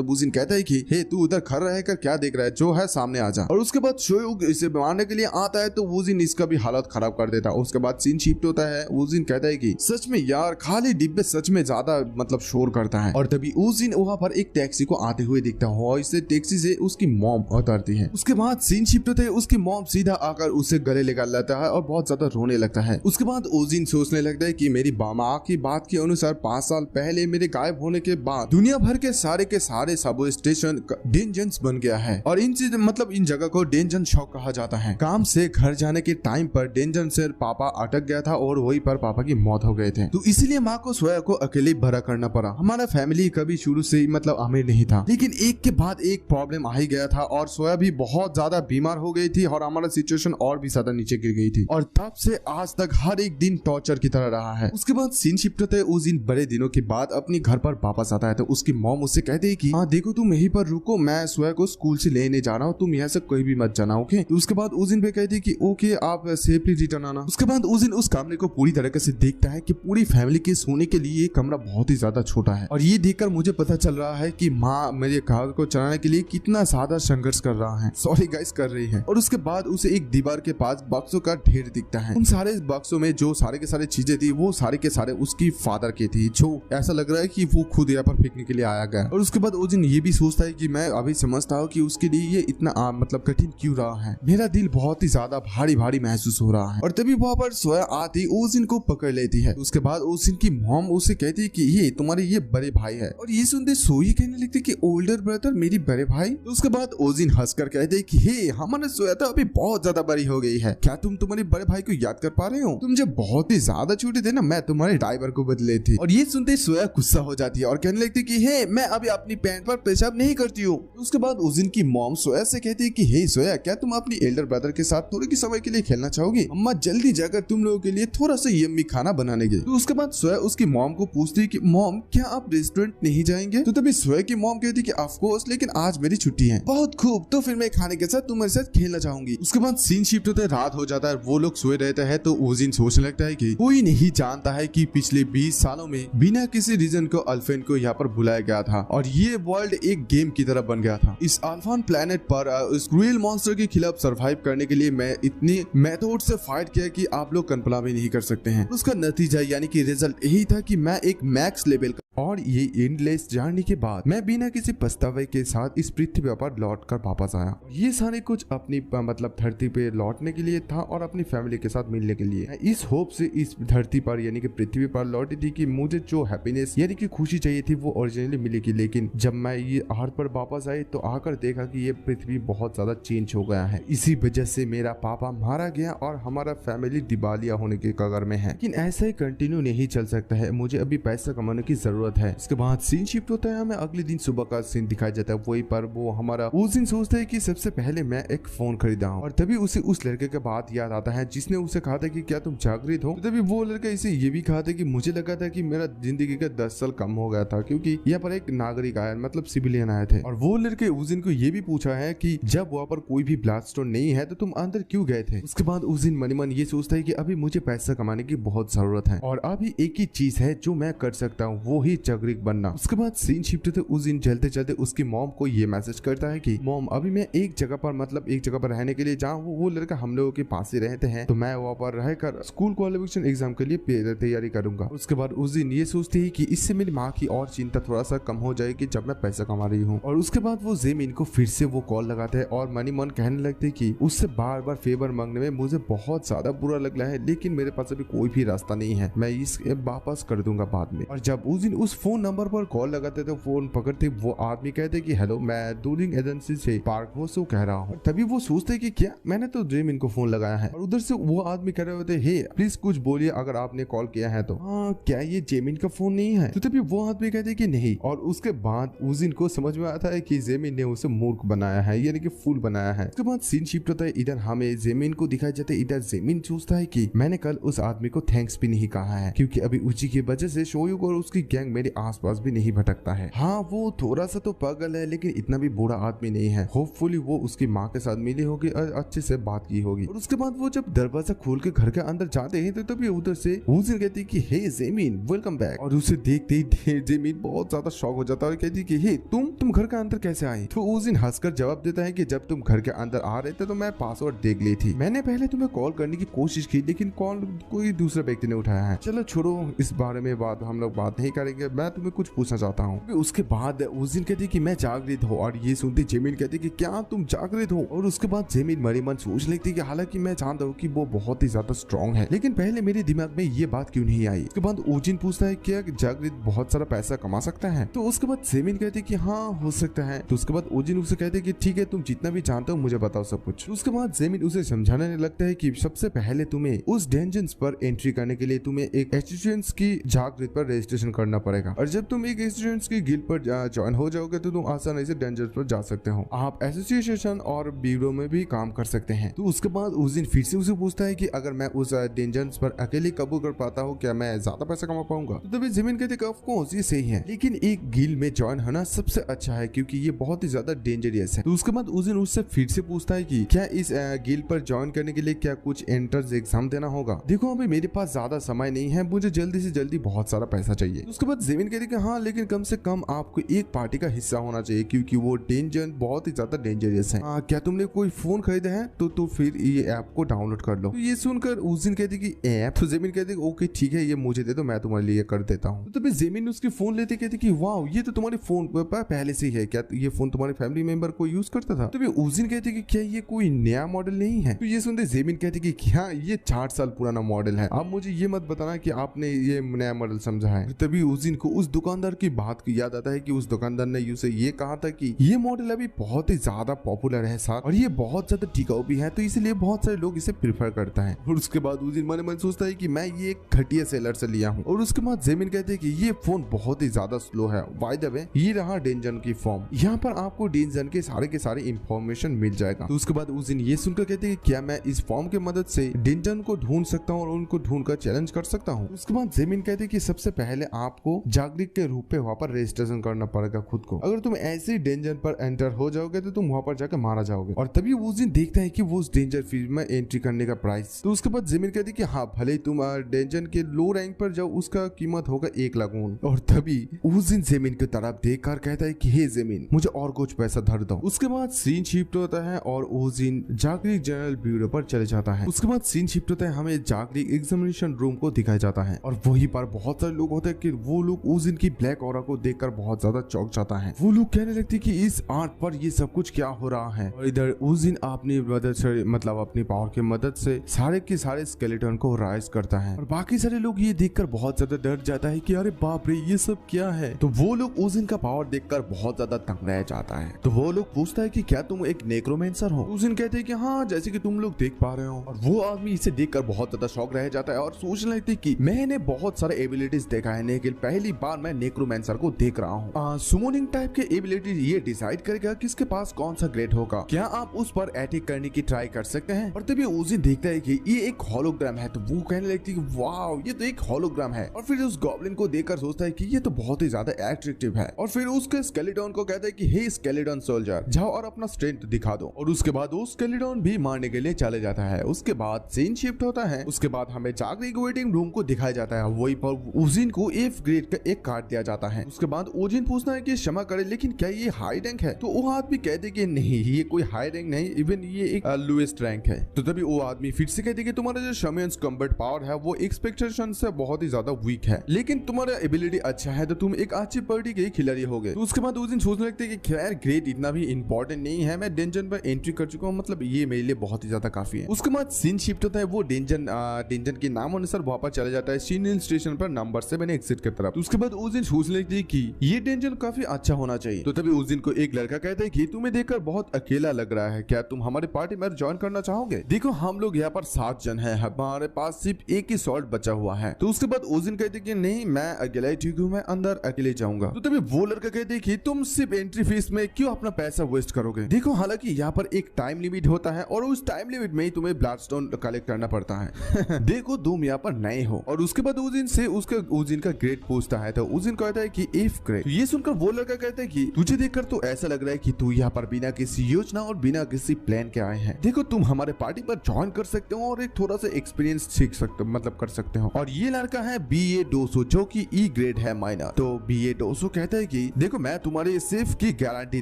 ओजिन कहता है कि हे तू उधर खड़ा रहकर क्या देख रहा है, जो है सामने आ जा। और उसके बाद शोयुग इसे मारने के लिए आता है तो ओजिन इसका भी हालत खराब कर देता है। उसके बाद सीन शिफ्ट होता है, ओजिन कहता है कि सच में यार खाली डिब्बे सच में ज्यादा मतलब शोर करता है। और तभी ओजिन वहाँ पर एक टैक्सी को आते हुए दिखता है और इससे टैक्सी से उसकी मॉम उतरती है। उसके बाद सीन शिफ्ट होता है, उसकी मॉम सीधा आकर उसे गले लगा लेता है और बहुत ज्यादा रोने लगता है। उसके बाद ओजिन सोचने लगता है कि मेरी माँ की बात के अनुसार 5 साल पहले मेरे गायब होने के बाद दुनिया भर के सारे सबवे स्टेशन डेंजन्स बन गया है और इन जगह को डेंजन शॉक कहा जाता है। काम से घर जाने के टाइम पर डेंजन से पापा अटक गया था और वहीं पर पापा की मौत हो गए थे, तो इसलिए माँ को सोया को अकेले बड़ा करना पड़ा। हमारा फैमिली कभी शुरू से ही अमीर नहीं था, लेकिन एक के बाद एक प्रॉब्लम आ ही गया था और सोया भी बहुत ज्यादा बीमार हो गई थी और हमारा सिचुएशन और भी ज्यादा नीचे गिर गई थी और तब से आज तक हर एक दिन टॉर्चर की तरह रहा है। उसके बाद सीन शिफ्ट होता है, उस दिन बड़े दिनों के बाद अपने घर पर वापस आता है तो उसकी मॉम उससे कहती है कि हाँ देखो तुम यहीं पर रुको, मैं सोया को स्कूल से लेने जा रहा हूँ, तुम यहाँ से कोई भी मत जाना, ओके? तो उसके बाद उस दिन पे कहती है कि ओके आप सेफली रिटर्न आना। उसके बाद उस दिन उस कमरे को पूरी तरीके से देखता है कि पूरी फैमिली के सोने के लिए कमरा बहुत ही ज्यादा छोटा है और ये देखकर मुझे पता चल रहा है कि माँ मेरे घर को चलाने के लिए कितना ज्यादा संघर्ष कर रहा है, सॉरी गाइस कर रही है। और उसके बाद उसे एक दीवार के पास बक्सों का ढेर दिखता है। उन सारे बक्सों में जो सारे के सारे चीजें थी वो सारे के सारे उसकी फादर की थी, जो ऐसा लग रहा है कि वो खुद यहाँ पर फेंकने के लिए आया गया। और उसके बाद ओजिन ये भी सोचता है कि मैं अभी समझता हूँ कि उसके लिए ये इतना मतलब कठिन क्यों रहा है, मेरा दिल बहुत ही ज्यादा भारी भारी महसूस हो रहा है। और तभी वहाँ पर सोया आती ओजिन को पकड़ लेती है। उसके बाद ओजिन की मॉम उसे कहती है कि ये तुम्हारे ये बड़े भाई है, और ये सुनते सोई कहने लगती कि ओल्डर ब्रदर मेरी बड़े भाई। तो उसके बाद ओजिन हंसकर कहते कि हे हमारा सोया तो अभी बहुत ज्यादा बड़ी हो गई है, क्या तुम तुम्हारे बड़े भाई को याद कर पा रहे हो? तुम जब बहुत ही ज्यादा छोटे थे ना, मैं तुम्हारे ड्राइवर को बदले थी। और ये सुनते सोया गुस्सा हो जाती है और कहने लगती कि हे मैं अभी अपनी पैंट पर पेशाब नहीं करती हूँ। उसके बाद ओजिन की मॉम सोया से कहती है कि हे सोया क्या तुम अपनी एल्डर ब्रदर के साथ थोड़े की समय के लिए खेलना चाहोगी? अम्मा जल्दी जाकर तुम लोगों के लिए थोड़ा सा यम्मी खाना बनाने गई। तो उसके बाद सोया उसकी मॉम को पूछती है कि मॉम क्या आप रेस्टोरेंट नहीं जाएंगे? तो तभी सोया की मॉम कहती कि ऑफ कोर्स, लेकिन आज मेरी छुट्टी है। बहुत खूब, तो फिर मैं खाने के साथ तुम्हारे साथ खेलना चाहूंगी। उसके बाद सीन शिफ्ट होता है, रात हो जाता है, वो लोग सोए रहते हैं। तो ओजिन सोचने लगता है कि कोई नहीं जानता है कि पिछले 20 सालों में बिना किसी रीजन को अल्फेन को यहाँ पर बुलाया गया था और ये वर्ल्ड एक गेम की तरह बन गया था। इस अल्फान प्लेनेट पर इस क्रूएल मॉन्स्टर के खिलाफ सरवाइव करने के लिए मैं इतनी मेथड से फाइट किया कि आप लोग कल्पना भी नहीं कर सकते हैं। उसका नतीजा यानी कि रिजल्ट यही था कि मैं एक मैक्स लेवल का, और ये एंडलेस जर्नी के बाद मैं बिना किसी पछतावे के साथ इस पृथ्वी पर लौट कर वापस आया। ये सारे कुछ अपनी मतलब धरती पे लौटने के लिए था और अपनी फैमिली के साथ मिलने के लिए। इस होप से इस धरती पर यानी कि पृथ्वी पर लौटी थी कि मुझे जो हैप्पीनेस यानी कि खुशी चाहिए थी वो ओरिजिनली मिलेगी। लेकिन जब मैं ये अर्थ पर वापस आई तो आकर देखा कि ये पृथ्वी बहुत ज्यादा चेंज हो गया है। इसी वजह से मेरा पापा मारा गया और हमारा फैमिली दिवालिया होने के कगार में है। लेकिन ऐसा ही कंटिन्यू नहीं चल सकता है, मुझे अभी पैसा कमाने की जरूरत है। इसके बाद सीन शिफ्ट होता है, हमें अगले दिन सुबह का सीन दिखाया जाता है। वही पर वो हमारा उस दिन सोचता है कि सबसे पहले मैं एक फोन खरीदा हूँ। और तभी उसे उस लड़के का बात याद आता है जिसने उसे कहा था कि क्या तुम जागृत हो? तो तभी वो लड़का इसे ये भी कहा था कि मुझे लगा था कि मेरा जिंदगी का 10 साल कम हो गया था क्योंकि यहाँ पर एक नागरिक आया, मतलब सिविलियन आए थे। और वो लड़के उस दिन को ये भी पूछा है कि जब वहाँ पर कोई भी ब्लास्ट स्टोन नहीं है तो तुम अंदर क्यों गए थे? उसके बाद उस दिन मनी मन ये सोचता है कि अभी मुझे पैसा कमाने की बहुत जरूरत है और अभी एक ही चीज है जो मैं कर सकता हूँ, वो ही जागृत बनना। उसके बाद सीन शिफ्ट होते उस दिन चलते चलते उसकी मॉम को ये मैसेज करता है कि मॉम अभी मैं एक जगह पर मतलब एक जगह पर रहने के लिए जहाँ वो लड़का हम लोगों के पास ही रहते हैं, तो मैं वहाँ पर रहकर स्कूल क्वालिफिकेशन एग्जाम के लिए तैयारी करूंगा। उसके बाद उस दिन ये सोचती है कि इससे मेरी माँ की और चिंता थोड़ा सा कम हो जाएगी जब मैं पैसा कमा रही हूँ। और उसके बाद वो जेमिन को फिर से वो कॉल लगाते हैं और मनी मन कहने लगते कि उससे बार बार फेवर मांगने में मुझे बहुत ज्यादा बुरा लग रहा है, लेकिन मेरे पास अभी कोई भी रास्ता नहीं है, मैं इस वापस कर दूंगा बाद में। और जब उस दिन उस फोन नंबर पर कॉल लगाते तो फोन पकड़ते वो आदमी कहते कि हेलो मैं टूरिंग एजेंसी से पार्क होसो कह रहा हूँ। तभी वो सोचते कि क्या मैंने तो जेमिन को फोन लगाया है। और उधर से वो आदमी कह रहे होते हे प्लीज कुछ बोलिए अगर आपने कॉल किया है तो। हाँ क्या ये जेमिन का फोन नहीं है? तो तभी वो आदमी कहते कि नहीं। और उसके बाद उस दिन को समझ में आता है कि जेमिन ने उसे मूर्ख बनाया है यानी कि फूल बनाया है। उसके बाद सीन शिफ्ट होता है, इधर हमें जेमिन को दिखाया जाता है। इधर जेमिन सोचता है कि मैंने कल उस आदमी को थैंक्स भी नहीं कहा है क्योंकि अभी उसी की वजह से शोयुक और उसकी गैंग मेरे आसपास भी नहीं भटकता है। हाँ वो थोड़ा सा तो पागल है लेकिन इतना भी बुरा आदमी नहीं है। होपफुली वो उसकी माँ के साथ मिली होगी और अच्छे से बात की होगी। और उसके बाद वो जब दरवाजा खोल के घर के अंदर जाते हैं तो तभी उधर से उजिन कहती है कि हे जेमिन वेलकम बैक। और उसे देखते ही जेमिन बहुत ज्यादा शॉक हो जाता है और कहती है कि हे तुम घर के अंदर कैसे आई? तो उजिन हंसकर जवाब देता है कि जब तुम घर के अंदर आ रहे थे तो मैं पासवर्ड देख ली थी। मैंने पहले तुम्हें कॉल करने की कोशिश की लेकिन कॉल कोई दूसरा व्यक्ति ने उठाया है। चलो छोड़ो इस बारे में बात हम लोग बात नहीं करेंगे, मैं तुम्हें कुछ पूछना चाहता हूँ। उसके बाद उजिन कहती कि मैं जागृत हूँ और ये सुनती जेमिन कहती कि क्या तुम जागृत हो? और उसके बाद जेमिन मरी मन सोच लेती कि हालांकि मैं जानता हूँ कि वो बहुत ही ज्यादा स्ट्रॉन्ग है लेकिन पहले मेरे दिमाग में ये बात क्यों नहीं आई। उसके बाद उजिन पूछता है क्या जागृत बहुत सारा पैसा कमा सकता है? तो उसके बाद जेमिन कहती कि हाँ हो सकता है। तो उसके बाद उजिन उसे कहते कि ठीक है तुम जितना भी जानते हो मुझे बताओ सब कुछ। उसके बाद जेमिन उसे समझाने लगता है कि सबसे पहले तुम्हें उस डेंजन्स पर एंट्री करने के लिए तुम्हें एक एस्टूडेंट्स की जागृत पर रजिस्ट्रेशन करना पड़ेगा और जब तुम एक एस्टूडेंट्स की गिल्ड पर ज्वाइन हो जाओगे तो तुम आसानी से डेंजर्स पर जा सकते हो। आप एसोसिएशन और ब्यूरो में भी काम कर सकते हैं। तो उसके बाद उस दिन फिर से उसे पूछता है कि अगर मैं उस डेंजर्स पर अकेले काबू कर पाता हूँ क्या मैं ज्यादा पैसा कमा पाऊंगा? तो तभी जेमिन कहते ऑफ कोर्स ये सही है लेकिन एक गिल्ड में ज्वाइन होना सबसे अच्छा है क्योंकि ये बहुत ही ज्यादा डेंजरियस है। तो उसके बाद उस दिन उससे फिर से पूछता है कि क्या इस गिल्ड पर ज्वाइन करने के लिए क्या कुछ एंट्रेंस एग्जाम देना होगा? देखो अभी मेरे पास ज्यादा समय नहीं है, मुझे जल्दी से जल्दी बहुत सारा पैसा चाहिए। उसके बाद बाद जेमिन कहती कि हाँ लेकिन कम से कम आपको एक पार्टी का हिस्सा होना चाहिए क्योंकि वो डेंजर बहुत ही ज्यादा डेंजरस है। क्या तुमने कोई फोन खरीदा है तो फिर ये ऐप को डाउनलोड कर लो। तो ये सुनकर उजिन कहती कि ऐप, तो जेमिन कहती ओके ठीक है ये मुझे दे दो मैं तुम्हारे लिए कर देता हूँ। तो तभी जेमिन उसकी फोन लेते कहती कि वाह ये तो तुम्हारे फोन पर पहले से ही है, क्या ये फोन तुम्हारे फैमिली मेंबर को यूज करता था? तभी उजिन कहती कि क्या ये कोई नया मॉडल नहीं है? तो ये सुनते जेमिन कहती कि क्या ये 60 साल पुराना मॉडल है, आप मुझे ये मत बताना कि आपने ये नया मॉडल समझा है। तभी उजिन को उस दुकानदार की बात की याद आता है कि उस दुकानदार ने उसे ये कहा था कि ये मॉडल अभी बहुत ही ज्यादा पॉपुलर है साथ और ये बहुत ज्यादा टिकाऊ भी है, तो इसलिए बहुत सारे लोग इसे प्रेफर करता है। और उसके बाद उजिन मन मन सोचता है कि मैं ये एक घटिया सेलर से लिया हूँ। और उसके बाद जेमिन कहते हैं कि ये फोन बहुत ही ज्यादा स्लो है। बाय द वे ये रहा डेंजन की फॉर्म, यहाँ पर आपको डेंजन के सारे इंफॉर्मेशन मिल जाएगा। तो उसके बाद उजिन ये सुनकर कहते हैं कि क्या मैं इस फॉर्म की मदद से डेंजन को ढूंढ सकता हूँ और उनको ढूंढकर चैलेंज कर सकता हूँ। उसके बाद जेमिन कहते हैं कि सबसे पहले आपको जागरिक के रूप में वहाँ पर रजिस्ट्रेशन करना पड़ेगा खुद को। अगर तुम ऐसे डेंजर पर एंटर हो जाओगे तो तुम वहाँ पर जाकर मारा जाओगे। और तभी उजिन देखता है कि वो उस डेंजर फील्ड में एंट्री करने का प्राइस। तो उसके बाद जेमिन कहती है कि हाँ भले ही तुम डेंजर के लो रैंक पर जाओ उसका कीमत होगा 1 लाख ऊन। और तभी उजिन जेमिन की तरफ देखकर कहता है कि हे जेमिन मुझे और कुछ पैसा धर दो। उसके बाद सीन शिफ्ट होता है और उजिन जागरिक जनरल ब्यूरो पर चले जाता है। उसके बाद सीन शिफ्ट होता है, हमें जागरिक एग्जामिनेशन रूम को दिखाया जाता है और वहीं पर बहुत सारे लोग होते हैं कि वो लोग उजिन की ब्लैक ऑरा को देखकर बहुत ज्यादा चौंक जाता है। वो लोग कहने लगते कि इस आर्ट पर ये सब कुछ क्या हो रहा है। और इधर उजिन अपनी मदद से मतलब अपनी पावर की मदद से सारे के सारे स्केलेटन को राइज करता है और बाकी सारे लोग ये देखकर बहुत ज्यादा डर जाता है कि अरे बाप रे ये सब क्या है। तो वो लोग उजिन का पावर देखकर बहुत ज्यादा तंग रह जाता है। तो वो लोग पूछता है कि क्या तुम एक नेक्रोमेंसर हो? उजिन कहते हैं कि हाँ जैसे कि तुम लोग देख पा रहे हो। और वो आदमी इसे देखकर बहुत ज्यादा शॉक रह जाता है और सोचने लगती कि मैंने बहुत सारे एबिलिटीज देखा है लेकिन पहली बार मैं नेक्रोमेंसर को देख रहा हूँ। सुमोनिंग टाइप के एबिलिटीज ये डिसाइड करेगा किसके पास कौन सा ग्रेड होगा, क्या आप उस पर अटैक करने की ट्राई कर सकते हैं। और तभी उजिन देखता है कि ये एक होलोग्राम है। तो वो कहने लगती है कि वाओ ये तो एक होलोग्राम है। और फिर उस गॉब्लिन को देखकर सोचता है कि ये तो बहुत ही ज्यादा एट्रैक्टिव है। और फिर उसके स्केलेटन को कहता है कि हे स्केलेटन सोल्जर जाओ और अपना स्ट्रेंथ दिखा दो। और उसके बाद वो स्केलेटन भी मारने के लिए चले जाता है। उसके बाद सीन शिफ्ट होता है। उसके बाद हमें जागरिक वेटिंग रूम को दिखाया जाता है। वहीं पर उजिन को एफ ग्रेड का एक कार्ड दिया जाता है। उसके बाद उजिन पूछता है कि क्षमा करे लेकिन क्या ये हाई रैंक है? तो वो आदमी कहते कि नहीं ये कोई हाई रैंक नहीं, इवन ये एक लोएस्ट रैंक है। तो तभी वो आदमी फिर से कहते कि तुम्हारा जो शमियंस कॉम्बैट पावर है वो एक्सपेक्टेशन से बहुत ही ज्यादा वीक है, लेकिन तुम्हारा एबिलिटी अच्छा है तो तुम एक अच्छी पार्टी के खिलाड़ी हो गए। तो उसके बाद उस दिन सोचने लगते कि खैर ग्रेड इतना भी इंपॉर्टेंट नहीं है, मैं डेंजन पर एंट्री कर चुका हूँ, मतलब ये मेरे लिए बहुत ही ज्यादा काफी है। उसके बाद सीन शिफ्ट होता है, वो डेंजन के नाम अनुसार वापस चला जाता है शीनिल स्टेशन पर नंबर 7 एग्जिट की तरफ। तो उसके बाद उस दिन सोचने लगती कि ये डेंजन काफी अच्छा होना चाहिए। तो तभी उस दिन को एक लड़का कहता है कि तुम्हें देखकर बहुत अकेला लग रहा है, क्या तुम हमारे पार्टी में ज्वाइन करना चाहोगे? देखो हम लोग यहाँ पर 7 जन हैं, हमारे पास सिर्फ एक ही सॉल्ट बचा हुआ है। तो उसके बाद उस दिन कहते कि नहीं मैं अकेला ही ठीक हूँ, मैं अंदर अकेले जाऊंगा। तो तभी वो लड़का कहते कि तुम सिर्फ एंट्री फीस में क्यों अपना पैसा वेस्ट करोगे? देखो हालांकि यहाँ पर एक टाइम लिमिट होता है और उस टाइम लिमिट में ही तुम्हें ब्लडस्टोन कलेक्ट करना पड़ता है। देखो तुम यहाँ पर नए हो। और उसके बाद उस दिन से उस दिन का ग्रेड पूछता है, तो उस दिन कहता है कि इफ ग्रेड। तो ये सुनकर वो लड़का कहता है कि तुझे देखकर तो ऐसा लग रहा है कि तू यहाँ पर बिना किसी योजना और बिना किसी प्लान के आए हैं। देखो तुम हमारे पार्टी पर ज्वाइन कर सकते हो और एक थोड़ा सा एक्सपीरियंस सीख सकते हो, मतलब कर सकते हो। और ये लड़का है BA 200 जो कि ई ग्रेड है माइनर। तो BA 200 कहता है कि देखो मैं तुम्हारे सेफ की गारंटी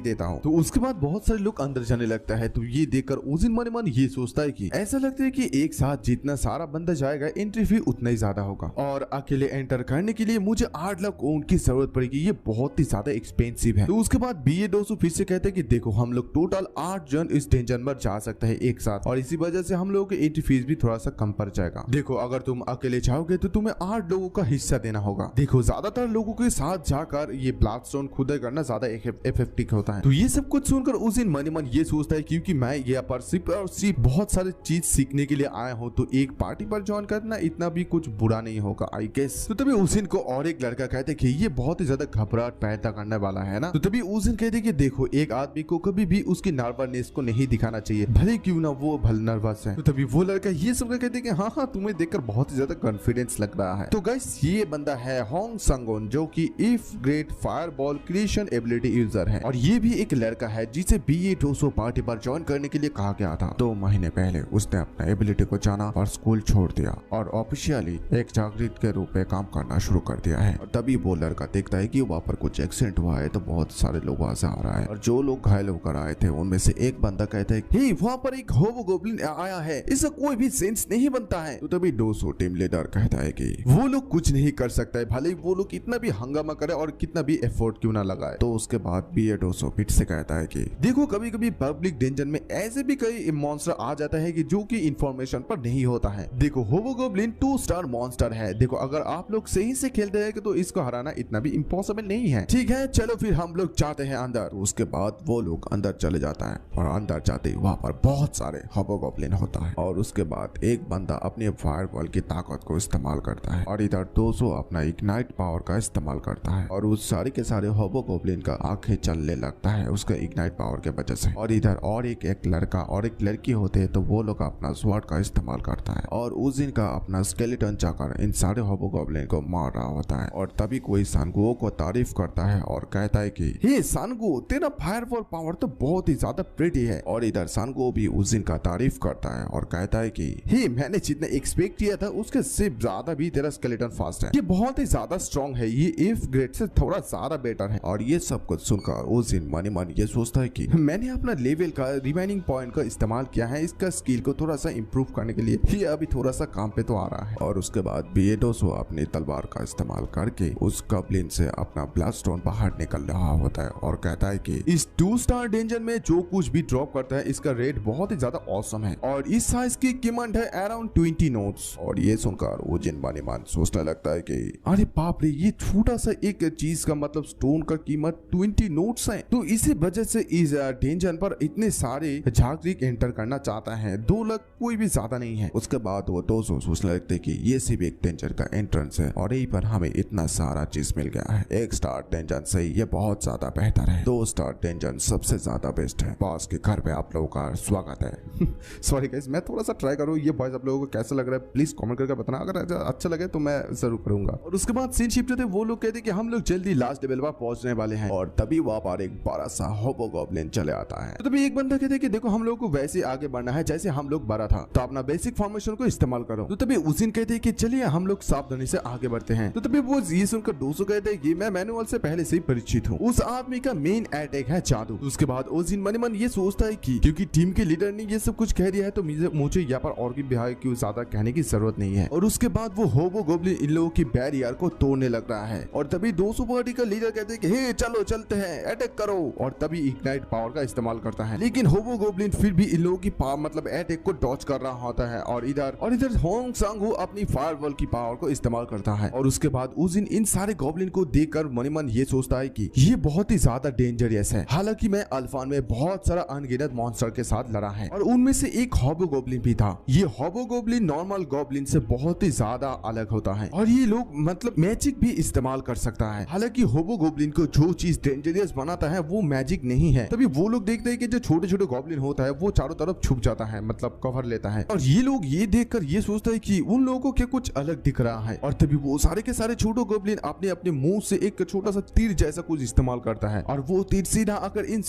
देता हूँ। तो उसके बाद बहुत सारे लोग अंदर जाने लगता है। तो ये देखकर उस दिन मन ये सोचता है कि ऐसा लगता है कि एक साथ जितना सारा बंदा जाएगा एंट्री फी उतना ही ज्यादा होगा और अकेले एंटर करने के लिए मुझे 8 लाख की जरूरत पड़ेगी, ये बहुत ही ज्यादा एक्सपेंसिव है। तो उसके बाद BA 200 फिर से कहते हैं कि देखो हम लोग टोटल 8 जन इस डेंजन में जा सकते हैं एक साथ और इसी वजह से हम लोगों की एंट्री फीस भी थोड़ा सा कम पड़ जाएगा। देखो अगर तुम अकेले जाओगे तो तुम्हें 8 लोगों का हिस्सा देना होगा। देखो ज्यादातर लोगों के साथ जाकर ये ब्लडस्टोन खुदाई करना ज्यादा इफेक्टिव होता है। तो ये सब कुछ सुनकर उस दिन मन ये सोचता है क्योंकि मैं यहाँ पर सिर्फ बहुत सारी चीज सीखने के लिए आया हूँ, तो एक पार्टी पर ज्वाइन करना इतना भी कुछ बुरा नहीं होगा आई गेस। तो तभी उस दिन को और एक लड़का कहते कि ये बहुत ही ज्यादा घबराहट पैदा करने वाला है ना। तो तभी उस दिन कहते कि देखो एक आदमी को कभी भी उसकी नर्वसनेस को नहीं दिखाना चाहिए, भले क्यों ना वो भले नर्वस है। तो तभी वो लड़का ये सब कहते कि हाँ हाँ तुम्हें देखकर बहुत ही ज्यादा कॉन्फिडेंस लग रहा है। तो गाइस ये बंदा है होंग संगोन जो कि if great fireball creation ability user है और ये भी एक लड़का है जिसे BA 200 पार्टी पर ज्वाइन करने के लिए कहा गया था। 2 महीने पहले उसने अपना एबिलिटी को जाना और स्कूल छोड़ दिया और ऑफिशियली एक जागृत के रूप में काम करना शुरू कर दिया है। और तभी वो लड़का देखता है कि वहाँ पर कुछ एक्सीडेंट हुआ है, तो बहुत सारे लोग वहाँ से आ रहा है और जो लोग घायल होकर आए थे उनमें से एक बंदा कहता है हे वहाँ पर एक होबोगोब्लिन आया है, इसका कोई भी सेंस नहीं बनता है। तो तभी 200 टीम लीडर कहता है कि वो लोग कुछ नहीं कर सकता है, भले वो लोग कितना भी हंगामा करे और कितना भी एफर्ट क्यों ना लगाए। तो उसके बाद भी ये 200 फिर से कहता है कि देखो कभी कभी पब्लिक डेंजर में ऐसे भी कई मॉन्स्टर आ जाता है कि जो कि इंफॉर्मेशन पर नहीं होता है। देखो होबोगोब्लिन 2 स्टार मॉन्स्टर है, देखो अगर आप लोग सही से खेलते हैं तो इसको हराना इतना भी इम्पॉसिबल नहीं है। ठीक है चलो फिर हम लोग जाते हैं अंदर। तो उसके बाद वो लोग अंदर चले जाता है और अंदर जाते ही वहाँ पर बहुत सारे होबोगोब्लिन होता है और उसके बाद एक बंदा अपने फायरबॉल की ताकत को इस्तेमाल करता है और इधर 200 अपना इग्नाइट पावर का इस्तेमाल करता है और उस सारे के सारे होबोगोब्लिन का आंखें चलने लगता है उसका इग्नाइट पावर के वजह से। और इधर और एक लड़का और एक लड़की होते हैं तो वो लोग अपना स्वॉर्ड का इस्तेमाल करता है और उस दिन का अपना स्केलेटन जाकर इन सारे होबोगोब्लिन को मार रहा होता है। और तभी कोई सांगुओ को तारीफ करता है और कहता है कि हे सांगुओ तेरा फायरवॉल पावर तो बहुत ही ज्यादा प्रिटी है। और इधर सांगुओ भी उस दिन का तारीफ करता है और कहता है कि हे मैंने जितना एक्सपेक्ट किया था उसके से ज्यादा भी तेरा स्केलेटन फास्ट है, ये बहुत ही ज्यादा स्ट्रॉन्ग है, ये एफ ग्रेड से थोड़ा ज्यादा बेटर है। और ये सब कुछ सुनकर उस दिन मन ही मन ये सोचता है कि मैंने अपना लेवल का रिमेनिंग पॉइंट का इस्तेमाल किया है इसका स्किल को थोड़ा सा इम्प्रूव करने के लिए, ये अभी थोड़ा सा काम पे तो आ रहा है। और उसके बाद बिएडोसो अपनी तलवार का इस्तेमाल करके उस गॉब्लिन से अपना ब्लास्टोन बाहर निकल रहा होता है और कहता है कि इस 2 स्टार डेंजर में जो कुछ भी ड्रॉप करता है इसका रेट बहुत ही ज्यादा ऑसम है और इस साइज की कीमत है अराउंड 20 नोट्स। और ये सुनकर वो जिन बानी मान सोचने लगता है कि अरे बाप रे ये छोटा सा एक चीज का मतलब स्टोन का कीमत 20 नोट्स है, तो इसी वजह से इस डेंजर पर इतने सारे जागरिक एंटर करना चाहता है, 2 लाख कोई भी ज्यादा नहीं है। उसके बाद वो 200 सोचने लगते कि ये सिर्फ एक डेंजर का एंट्रेंस है और यहीं पर हमें इतना सारा चीज मिल गया है, 1 स्टार डेंजर से ये बहुत ज्यादा बेहतर है, 2 स्टार डेंजर सबसे ज्यादा बेस्ट है। बॉस के घर पे आप लोगों का स्वागत है। सॉरी गाइस मैं थोड़ा सा ट्राई करूँ, ये वॉइस आप लोगों को कैसा लग रहा है प्लीज कमेंट करके बताना, अगर अच्छा लगे तो मैं जरूर करूंगा। और उसके बाद सीन शिफ्ट थे, वो लोग कहते कि हम लोग जल्दी लास्ट लेवल पर पहुंचने वाले हैं और तभी वहां पर एक बड़ा सा होबोगोब्लिन चले आता है। तो तभी एक बंदा कहते कि देखो हम लोग को वैसे आगे बढ़ना है जैसे हम लोग बढ़ा था, तो अपना बेसिक फॉर्मेशन को इस्तेमाल करो। तो तभी उस दिन कहते कि चलिए हम लोग सावधानी से आगे बढ़ते हैं। तो तभी वो ये सुनकर 200 कहते कि मैं मैनुअल से पहले से ही परिचित हूँ, उस आदमी का मेन अटैक है जादू। उसके बाद उस दिन मन मन ये सोचता है कि क्योंकि टीम के लीडर ने ये सब कुछ कह दिया है तो मुझे यहाँ पर और भी ज्यादा कहने की जरूरत नहीं है। और उसके बाद वो होबोगोब्लिन इन लोगों की बैरियर को तोड़ने लग रहा है और तभी 200 पार्टी का लीडर कहते हैं कि हे चलो चलते हैं अटैक करो, और तभी इग्नाइट पावर का इस्तेमाल करता है। लेकिन होबोगोब्लिन फिर भी इन लोगों की मतलब अटैक को डॉज कर रहा होता है और इधर होंग सांगू अपनी फायरवॉल की पावर को इस्तेमाल करता है। और उसके बाद उस दिन इन सारे गॉब्लिन को देखकर मन मन ये सोचता है कि ये बहुत ही ज्यादा डेंजरस है। हालांकि मैं अल्फान में बहुत सारा अनगिनत मॉन्स्टर के साथ लड़ा है और उनमें से एक होबोगोब्लिन भी था। ये होबोगोब्लिन नॉर्मल गॉब्लिन से बहुत ही ज्यादा अलग होता है और ये लोग मतलब मैजिक भी इस्तेमाल कर सकता है। हालांकि होबोगोब्लिन को जो चीज डेंजरस बनाता है वो मैजिक नहीं है। तभी वो लोग देखते हैं कि जो छोटे छोटे गॉब्लिन होता है वो चारों तरफ छुप जाता है, मतलब कवर लेता है। और ये लोग ये देखकर ये सोचता है कि उन लोगों को क्या कुछ अलग दिख रहा है। और तभी वो सारे के सारे छोटे गॉब्लिन अपने अपने मुंह से एक छोटा सा तीर जैसा कुछ इस्तेमाल करता है और वो तीर सीधा आकर इन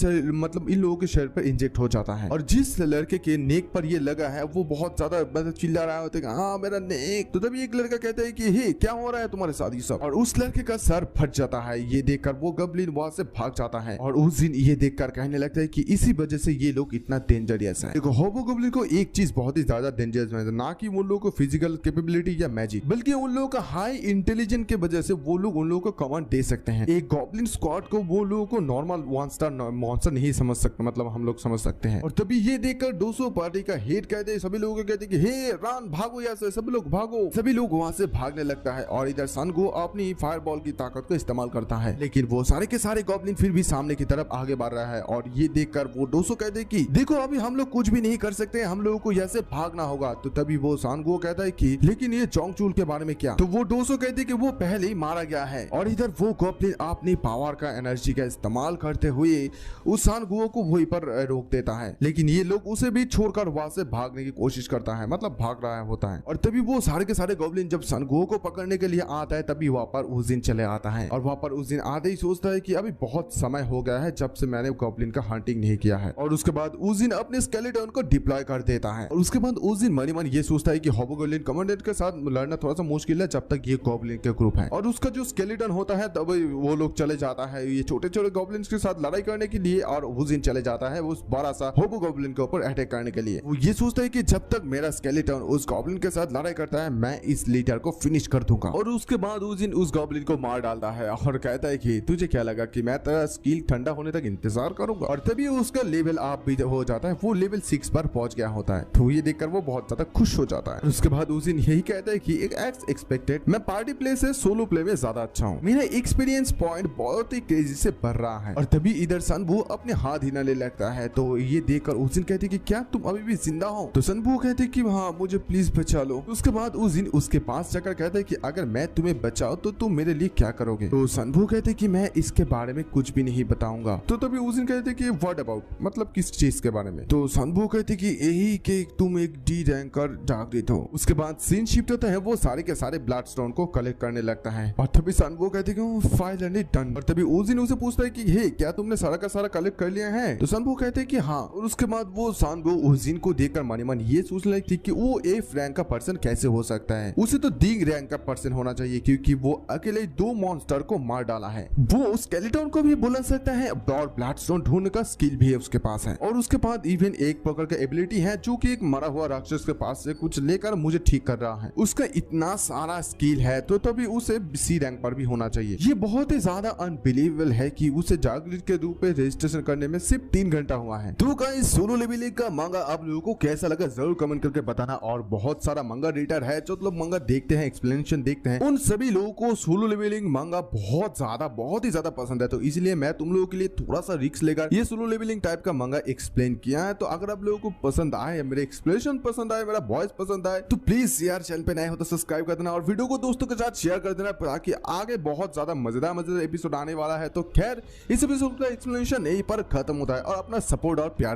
लोगों के शरीर पर इंजेक्ट हो जाता है। और जिस लड़के के नेक पर ये लगा है वो बहुत ज्यादा चिल्ला रहा होता है हाँ मेरा नेक। तो तभी एक लड़का कहता है कि हे क्या हो रहा है तुम्हारे साथ ये सब, और उस लड़के का सर फट जाता है। ये देखकर वो गॉब्लिन वहां से भाग जाता है और उस दिन ये देखकर कहने लगता है कि इसी वजह से ये लोग इतना डेंजरस है। देखो होबोगोब्लिन को एक चीज बहुत ही ज्यादा डेंजरस है, ना कि उन लोगों को फिजिकल कैपेबिलिटी या मैजिक, बल्कि उन लोगों का हाई इंटेलिजेंस के वजह से वो लोग उन लोगों को कमांड दे सकते हैं। एक गॉब्लिन स्क्वाड को वो लोगों को नॉर्मल 1 स्टार मॉन्स्टर नहीं समझ सकते, मतलब हम लोग समझ सकते हैं। और तभी ये देखकर 200 पार्टी का हेड कहते हैं, सभी लोगों को कहते हैं कि हे रान भागो यहाँ से, सब लोग भागो। सभी लोग वहां से भागने लगता है और इधर सनगो अपनी फायरबॉल की ताकत को इस्तेमाल करता है। लेकिन वो सारे के सारे गॉब्लिन फिर भी सामने की तरफ आगे बढ़ रहा है और ये देखकर वो 200 कहते हैं कि देखो अभी हम लोग कुछ भी नहीं कर सकते, हम लोगों को यहाँ से भागना होगा। तो तभी वो सनगो कहता है कि लेकिन ये चोंगचूल के बारे में क्या? तो वो 200 कहते हैं कि वो पहले ही मारा गया है। और इधर वो गॉब्लिन अपनी पावर का एनर्जी का इस्तेमाल करते हुए उस सनगो को वहीं पर रोक देता है, लेकिन ये लोग उसे भी छोड़कर वहां से भागने की कोशिश करता है, मतलब भाग रहा होता है। और तभी वो सारे के सारे गॉब्लिन जब सनगो को पकड़ने के लिए आता है तभी वहां पर उस दिन चले आता है और वहां पर उस दिन आते ही सोचता है कि अभी बहुत समय हो गया है जब से मैंने गॉब्लिन का हंटिंग नहीं किया है। और उसके बाद उस दिन अपने स्केलेटन को डिप्लॉय कर देता है और उसके बाद उस दिन मन ही मन ये सोचता है कि होबोगोब्लिन कमांडेंट के साथ लड़ना थोड़ा सा मुश्किल है जब तक ये गॉब्लिन के ग्रुप है और उसका जो स्केलेटन होता है तब वो लोग चले जाता है ये छोटे छोटे गॉब्लिन्स के साथ लड़ाई करने के लिए और वुजिन चले जाता है उस बड़ा सा होबो गॉब्लिन के ऊपर अटैक करने के लिए। वो ये सोचता है कि जब तक मेरा स्केलेटन उस गॉब्लिन के साथ लड़ाई करता है मैं इस लीडर को फिनिश कर दूंगा। और उसके बाद वुजिन उस गॉब्लिन को मार डालता है और कहता है कि तुझे क्या लगा कि मैं तेरा स्किल ठंडा होने तक इंतजार करूंगा। और तभी उसका लेवल अप भी हो जाता है, वो लेवल 6 पर पहुंच गया होता है। तो ये देखकर वो बहुत ज्यादा खुश हो जाता है। उसके बाद वुजिन यही कहता है कि एक्स एक्सपेक्टेड मैं पार्टी प्ले से सोलो प्ले में ज्यादा अच्छा हूँ, मेरा एक्सपीरियंस पॉइंट बहुत ही तेजी से बढ़ रहा है। और तभी इधर सनबू अपने हाथ हिलाने लगता है। तो ये देखकर वुजिन कहते कि क्या तुम अभी भी जिंदा हो? तो सनबू कहते कि हाँ मुझे प्लीज बचा लो। उसके बाद वुजिन उसके पास जाकर कहते कि अगर मैं तुम्हें बचाऊं तो तुम मेरे लिए क्या करोगे? तो सनबू कहते कि मैं इसके बारे में कुछ भी नहीं बताऊंगा। तो तभी वुजिन कहते कि व्हाट अबाउट, मतलब किस चीज के बारे में? तो सनबू कहते कि यही कि तुम एक डी रैंकर जागृत हो। उसके बाद सीन शिफ्ट होता है, वो सारे के सारे ब्लड स्टोन को कलेक्ट करने लगता है। और तभी सनबू कहते कि फाइनली डन। और तभी वुजिन उसे पूछता है कि हे क्या तुमने सारा का सारा कलेक्ट कर लिया है? तो सनबू कहते हैं कि हाँ। और उसके बाद वो सनबू वुजिन को देखकर मन मन ये सोचने लगती कि वो एफ रैंक का पर्सन कैसे हो सकता है, उसे तो डी रैंक का पर्सन होना चाहिए क्योंकि वो अकेले 2 मॉन्स्टर को मार डाला है। वो स्केलेटन को भी बुला सकता है और ब्लडस्टोन ढूंढने का स्किल भी है उसके पास है। और उसके बाद इवन एक प्रकार का एबिलिटी है जो कि एक मरा हुआ राक्षस के पास से कुछ लेकर मुझे ठीक कर रहा है। उसका इतना सारा स्किल है तो तभी उसे सी रैंक पर भी होना चाहिए। ये बहुत ही ज्यादा अनबिलीवेबल है कि उसे जागृत के रूप में रजिस्ट्रेशन करने में सिर्फ 3 घंटा हुआ है। तो गाइस सोलो लेवलिंग का मांगा आप लोगों को कैसा लगा जरूर कमेंट करके बताना। और बहुत सारा मांगा रीडर है जो लोग मांगा देखते हैं, एक्सप्लेनेशन देखते हैं, उन सभी लोगों को सोलो लेवलिंग मांगा बहुत ही ज्यादा पसंद है। तो इसलिए मैं तुम लोगों के लिए थोड़ा सा रिस्क लेकर ये सोलो लेवलिंग टाइप का मांगा एक्सप्लेन किया है। तो अगर आप लोगों को पसंद आए, मेरे एक्सप्लेनेशन पसंद आए, मेरा वॉइस पसंद आए तो प्लीज यार चैनल पे नए हो तो सब्सक्राइब कर देना और वीडियो को दोस्तों के साथ शेयर कर देना ताकि आगे बहुत ज्यादा मजेदार एपिसोड आने वाला है। तो खैर इस एपिसोड का एक्सप्लेनेशन यहीं पर खत्म होता है और अपना सपोर्ट और प्यार